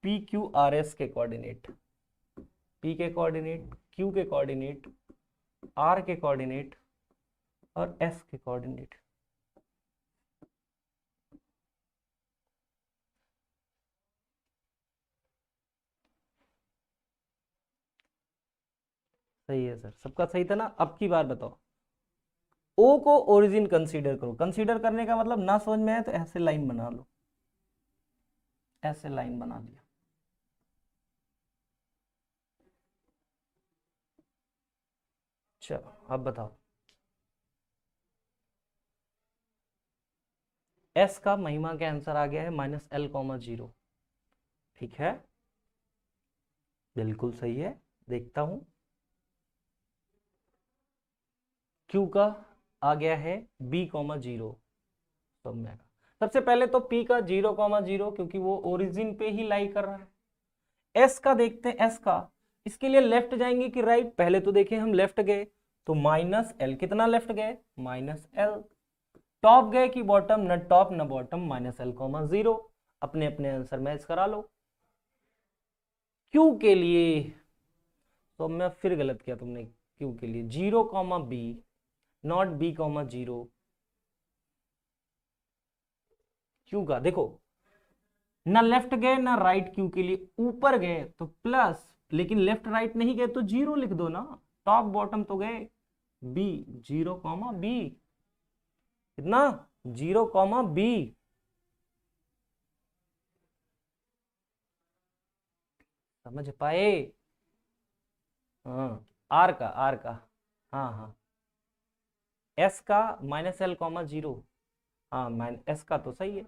Speaker 1: पी क्यू आर एस के कोऑर्डिनेट, पी के कोऑर्डिनेट, क्यू के कोऑर्डिनेट, आर के कोऑर्डिनेट, और एस के कोऑर्डिनेट। सही है सर, सबका सही था ना। अब की बार बताओ, ओ को ओरिजिन कंसीडर करो, कंसीडर करने का मतलब ना समझ में आए तो ऐसे लाइन बना लो, ऐसे लाइन बना लिया। चलो अब बताओ, एस का महिमा के आंसर आ गया है माइनस एल कॉमा जीरो, ठीक है, बिल्कुल सही है, देखता हूं। क्यू का आ गया है बी कॉमा जीरो, सौम्या का, सबसे पहले तो पी का जीरो कॉमा जीरो, क्योंकि वो ओरिजिन पे ही लाई कर रहा है। एस का देखते हैं, एस का, इसके लिए लेफ्ट जाएंगे कि राइट, पहले तो देखें हम लेफ्ट गए, तो माइनस एल, कितना लेफ्ट गए, माइनस एल, टॉप गए कि बॉटम, न टॉप न bottom, minus L comma zero, अपने अपने आंसर मैच करा लो। क्यू के लिए तो मैं फिर गलत किया तुमने, क्यू के लिए zero comma B, not B comma zero, Q का देखो, ना लेफ्ट गए ना राइट, क्यू के लिए ऊपर गए तो प्लस, लेकिन लेफ्ट राइट नहीं गए तो जीरो लिख दो ना। टॉप बॉटम तो गए, बी, 0, बी, कितना, 0, बी। समझ पाए? हाँ, आर का, हाँ हाँ, एस का -L, 0। हाँ, एस का तो सही है।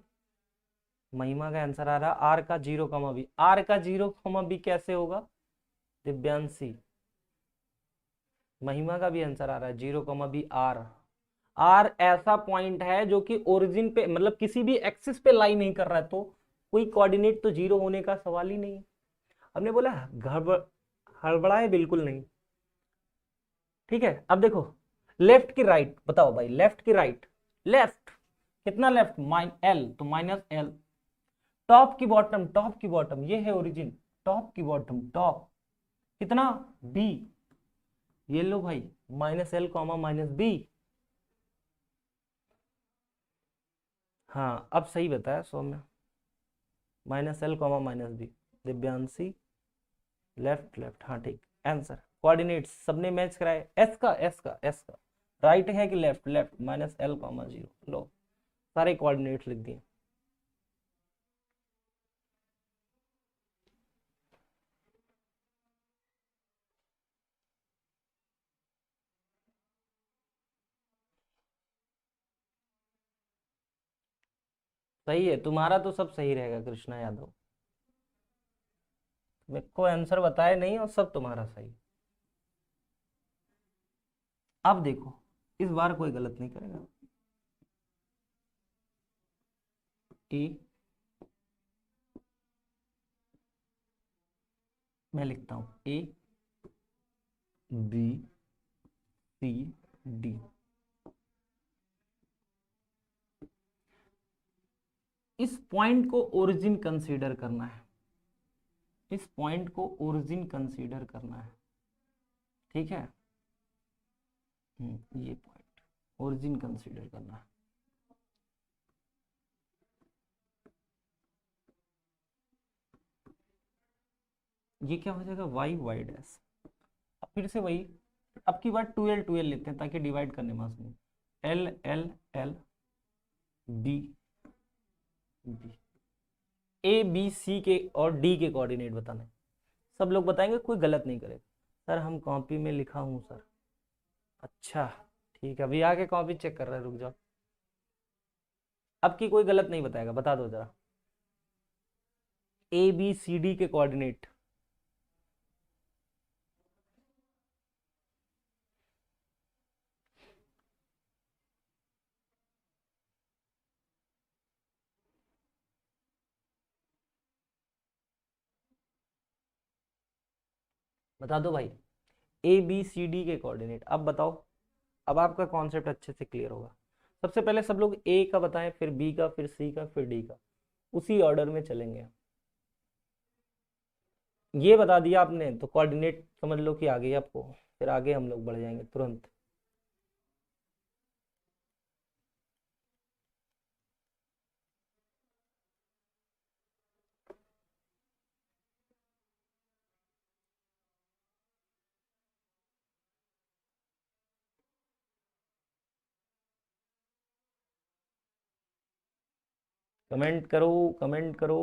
Speaker 1: महिमा का आंसर आ रहा आर का 0, बी। आर का 0, बी कैसे होगा दिव्यांशी? महिमा का भी आंसर आ रहा है 0, बी, आर। आर ऐसा पॉइंट है जो कि ओरिजिन पे, मतलब किसी भी एक्सिस पे लाई नहीं कर रहा है, तो कोई कोऑर्डिनेट तो जीरो होने का सवाल ही नहीं। हमने बोला गड़बड़, हड़बड़ाए बिल्कुल नहीं। ठीक है, अब देखो लेफ्ट की राइट बताओ भाई, लेफ्ट की राइट, लेफ्ट कितना, लेफ्ट -L तो -L। टॉप की बॉटम, टॉप की बॉटम, ये है ओरिजिन, टॉप की बॉटम, टॉप कितना, बी। ये लो भाई -L, -B। हाँ अब सही बताया सौम्य, -L, -B। Divyanshi left left, हाँ ठीक आंसर। कोऑर्डिनेट्स सबने मैच कराए, एस का राइट है कि लेफ्ट, लेफ्ट -L, 0। लो सारे कोऑर्डिनेट्स लिख दिए। सही है, तुम्हारा तो सब सही रहेगा कृष्णा यादव, मेरे को आंसर बताए नहीं और सब तुम्हारा सही। अब देखो इस बार कोई गलत नहीं करेगा। ए, मैं लिखता हूं A, B, C, D। इस पॉइंट को ओरिजिन कंसीडर करना है, इस पॉइंट को ओरिजिन कंसीडर करना है, ठीक है। ये पॉइंट ओरिजिन कंसीडर करना है। ये क्या हो जाएगा, y डैश। अब फिर से वही, अब की बार 2l 2l लेते हैं ताकि डिवाइड करने में आसानी। L L L, B B, A B C के और D के कोऑर्डिनेट बताने। सब लोग बताएंगे, कोई गलत नहीं करेगा। सर हम कॉपी में लिखा हूँ सर। अच्छा ठीक है, अभी आके कॉपी चेक कर रहे हैं, रुक जाओ। अब की कोई गलत नहीं बताएगा, बता दो जरा। ABCD के कोऑर्डिनेट, बता दो भाई। ABCD के कोऑर्डिनेट, अब बताओ। अब आपका कॉन्सेप्ट अच्छे से क्लियर होगा। सबसे पहले सब लोग A का बताएं, फिर B का, फिर C का, फिर D का, उसी ऑर्डर में चलेंगे। ये बता दिया आपने तो कोऑर्डिनेट समझ लो कि आ गई आपको, फिर आगे हम लोग बढ़ जाएंगे तुरंत। कमेंट करो, कमेंट करो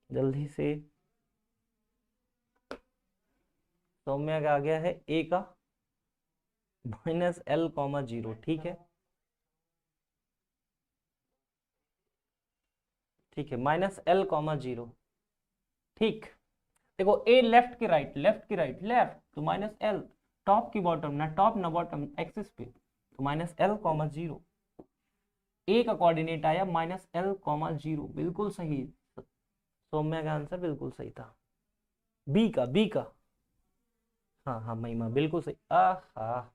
Speaker 1: जल्दी से। सौम्या का आ गया है A का -L, 0, ठीक है, ठीक है -L, 0, ठीक। देखो A लेफ्ट की राइट, लेफ्ट की राइट, लेफ्ट तो -L, टॉप की बॉटम, ना टॉप ना बॉटम, एक्सिस पे तो -L, 0। A का कोऑर्डिनेट आया -L, 0, बिल्कुल सही। सौम्या का आंसर बिल्कुल सही था। बी का हाँ हाँ महिमा बिल्कुल सही। आहा,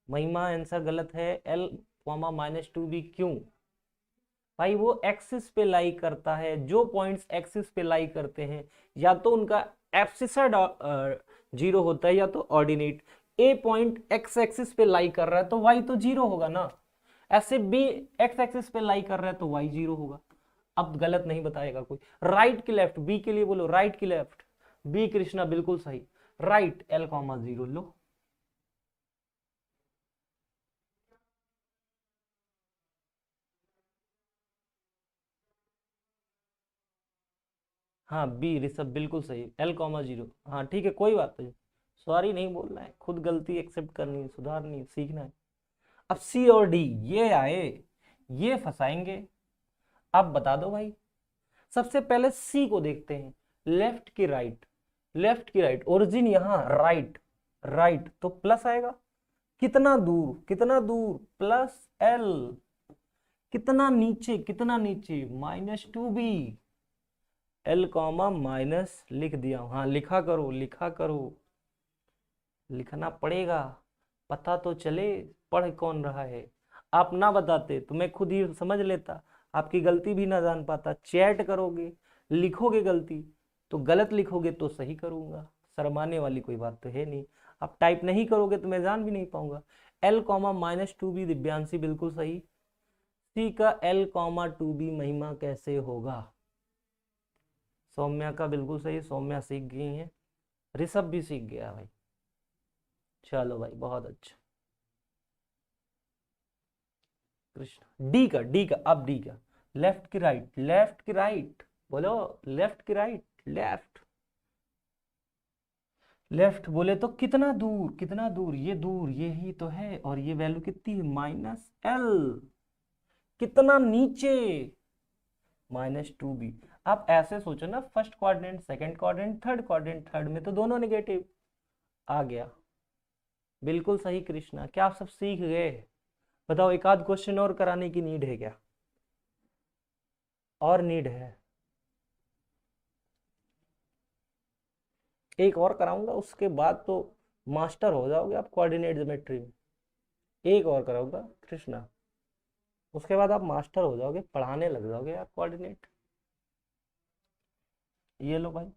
Speaker 1: महिमा आंसर गलत है। L, -2b क्यों भाई? वो एक्सिस पे लाई करता है, जो पॉइंट्स एक्सिस पे लाई करते हैं या तो उनका एब्सिसड 0 होता है या तो ऑर्डिनेट। ए पॉइंट एक्स एक्सिस पे लाई कर रहा है तो वाई तो 0 होगा ना। ऐसे बी एक्स एक्सिस पे लाई कर रहा है तो वाई 0 होगा। अब गलत नहीं बताएगा कोई। राइट की लेफ्ट, बी के लिए बोलो राइट की लेफ्ट। बी कृष्णा बिल्कुल सही। राइट L, 0 लो। हाँ बी ऋषभ बिल्कुल सही, L, 0। हाँ ठीक है, कोई बात नहीं, सॉरी नहीं बोलना है, खुद गलती एक्सेप्ट करनी है, सुधारनी है, सीखना है। अब सी और डी ये आए, ये फंसाएंगे। अब बता दो भाई, सबसे पहले सी को देखते हैं। लेफ्ट की राइट, लेफ्ट की राइट, ओरिजिन यहां राइट, राइट तो प्लस आएगा। कितना दूर, कितना दूर, प्लस L। कितना नीचे, कितना नीचे, -2B। L, माइनस लिख दिया, हाँ लिखा करो, लिखा करो, लिखना पड़ेगा, पता तो चले पढ़ कौन रहा है। आप ना बताते तो मैं खुद ही समझ लेता, आपकी गलती भी ना जान पाता। चैट करोगे, लिखोगे गलती तो गलत लिखोगे तो सही करूंगा, शर्माने वाली कोई बात तो है नहीं। आप टाइप नहीं करोगे तो मैं जान भी नहीं पाऊंगा। L, -2B दिव्यांशी बिल्कुल सही। सी का L, 2B महिमा कैसे होगा? सौम्या का बिल्कुल सही, सौम्या सीख गई है, ऋषभ भी सीख गया भाई। चलो भाई बहुत अच्छा। कृष्ण डी का अब डी का, लेफ्ट की राइट, लेफ्ट की राइट बोलो, लेफ्ट की राइट, लेफ्ट, लेफ्ट बोले तो कितना दूर, कितना दूर, ये दूर, ये ही तो है, और ये वैल्यू कितनी है, -L। कितना नीचे, -2B। आप ऐसे सोचो ना, first quadrant, second quadrant, third quadrant, third में तो दोनों नेगेटिव आ गया। बिल्कुल सही कृष्णा, क्या आप सब सीख गए? बताओ, एक आध क्वेश्चन और कराने की नीड है क्या? और नीड है? एक और कराऊंगा, उसके बाद तो मास्टर हो जाओगे आप कोऑर्डिनेट ज्योमेट्री में। एक और कराऊंगा कृष्णा, उसके बाद आप मास्टर हो जाओगे, पढ़ाने लग जाओगे आप कोऑर्डिनेट। ये लो भाई।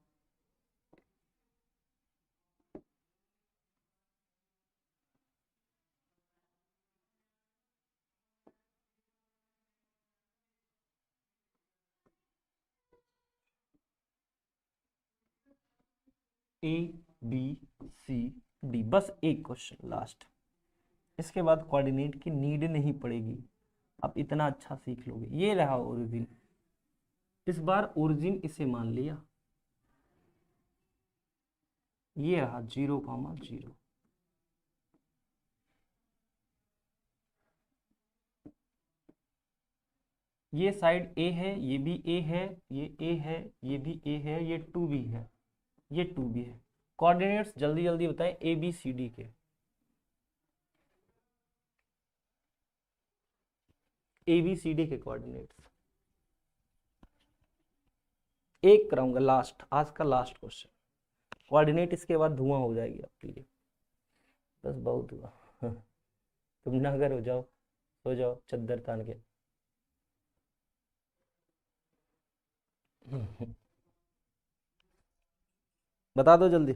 Speaker 1: ABCD, बस एक क्वेश्चन लास्ट, इसके बाद कोऑर्डिनेट की नीड नहीं पड़ेगी। आप इतना अच्छा सीख लोगे। ये रहा ओरिजिन, इस बार ओरिजिन इसे मान लिया, ये रहा 0,0। ये साइड A है, ये भी A है, ये A है, ये भी A है, ये 2B है, ये 2B है। कोऑर्डिनेट्स जल्दी जल्दी बताएं ABCD के। ABCD के कोऑर्डिनेट्स एक कराऊंगा, लास्ट, आज का लास्ट क्वेश्चन। कोऑर्डिनेट इसके बाद धुआं हो जाएगी आपके लिए, बस बहुत हुआ। तुम ना अगर हो जाओ, सो जाओ चद्दर तान के। बता दो जल्दी।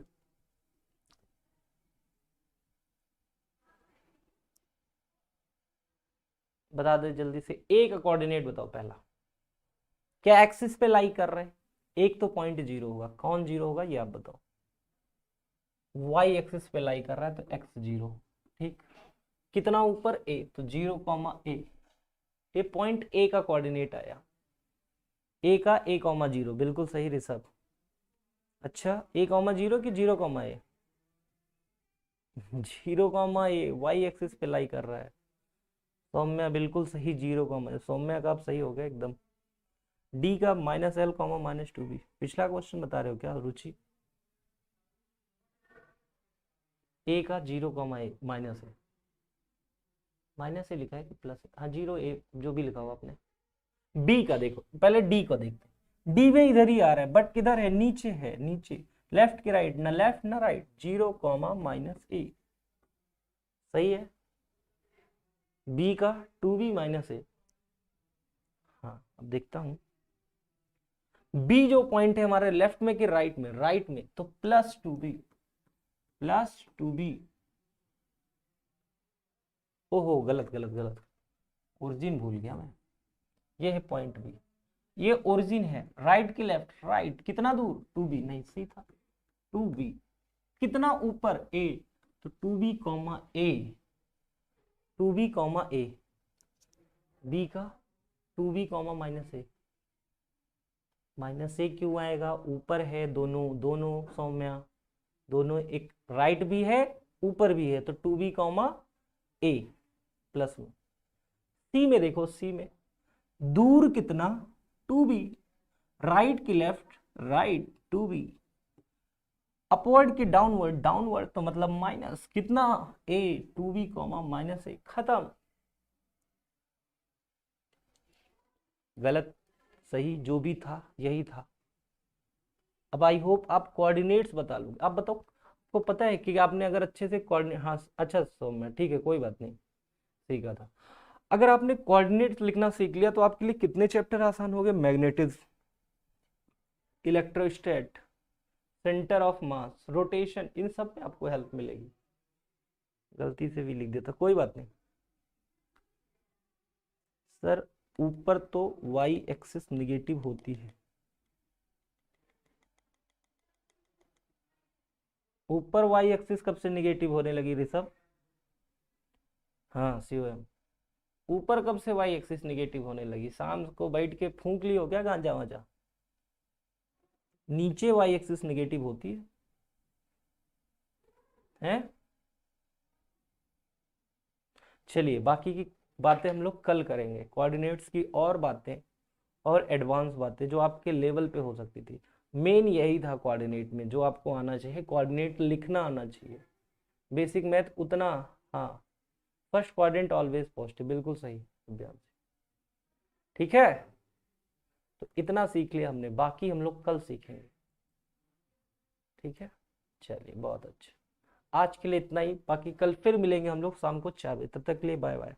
Speaker 1: बता दो जल्दी से, एक कोऑर्डिनेट बताओ पहला। क्या एक्सिस पे लाई कर रहे हैं? एक तो पॉइंट जीरो होगा, कौन जीरो होगा ये आप बताओ। वाई एक्सिस पे लाई कर रहा है तो एक्स जीरो, ठीक। कितना ऊपर ए, तो 0,A। ये पॉइंट ए का कोऑर्डिनेट आया, ए का A,0 बिल्कुल सही ऋषभ। अच्छा A,0 कि 0,A? 0,A, वाई एक्सिस पे लाई कर रहा है। सौम्या बिल्कुल सही, 0,A, सौम्या का आप सही हो गया एकदम। डी का -L, -2B। पिछला क्वेश्चन बता रहे हो क्या रुचि? ए का 0,A माइनस है, माइनस से लिखा है कि प्लस है, हाँ 0A जो भी लिखा हो आपने। बी का देखो, पहले डी को देखते हैं। डी में इधर ही आ रहा है, बट किधर है, नीचे है, नीचे। लेफ्ट की राइट, ना लेफ्ट ना राइट, 0,-A सही है। बी का 2B -A। हाँ अब देखता हूं, बी जो पॉइंट है हमारे लेफ्ट में कि राइट में, राइट में, तो +2B, +2B। ओहो गलत गलत गलत, ओरिजिन भूल गया मैं। ये है पॉइंट बी, ये ओरिजिन है, राइट की लेफ्ट, राइट कितना दूर 2b, नहीं सही था 2b, कितना ऊपर a, तो 2b comma a, 2b comma a, b का 2b कॉमा माइनस ए क्यों आएगा, ऊपर है दोनों दोनों सौम्या, दोनों एक राइट भी है ऊपर भी है, तो 2b कॉमा ए प्लस में। सी में देखो, सी में दूर कितना 2b, राइट की लेफ्ट, राइट 2b, अपवर्ड की डाउनवर्ड, डाउनवर्ड तो मतलब माइनस कितना a, 2b कॉमा माइनस ए, खत्म। गलत सही जो भी था यही था। अब आई होप आप कोऑर्डिनेट्स बता लोगे। आप बताओ, आपको पता है कि आपने अगर अच्छे से कोऑर्डिनेट, हाँ अच्छा सौम्य ठीक है कोई बात नहीं, सीखा था। अगर आपने कोऑर्डिनेट्स लिखना सीख लिया तो आपके लिए कितने चैप्टर आसान हो गए, magnetism, electrostat, centre of mass, rotation, इन सब में आपको हेल्प मिलेगी। गलती से भी लिख देता कोई बात नहीं। सर ऊपर तो y एक्सिस निगेटिव होती है, ऊपर y एक्सिस कब से निगेटिव होने लगी ऋषभ, हाँ COM, ऊपर कब से y एक्सिस निगेटिव होने लगी, शाम को बैठ के फूंक ली हो क्या गांजा वांजा, नीचे y एक्सिस निगेटिव होती है? चलिए बाकी की बातें हम लोग कल करेंगे, कोऑर्डिनेट्स की और बातें और एडवांस बातें जो आपके लेवल पे हो सकती थी। मेन यही था कोऑर्डिनेट में जो आपको आना चाहिए, कोऑर्डिनेट लिखना आना चाहिए, बेसिक मैथ उतना। हाँ, फर्स्ट क्वाड्रेंट ऑलवेज पॉजिटिव, बिल्कुल सही अभ्यास, ठीक है। तो इतना सीख लिया हमने, बाकी हम लोग कल सीखेंगे, ठीक है। चलिए बहुत अच्छा, आज के लिए इतना ही, बाकी कल फिर मिलेंगे हम लोग शाम को 4 बजे, तब तक के लिए बाय बाय।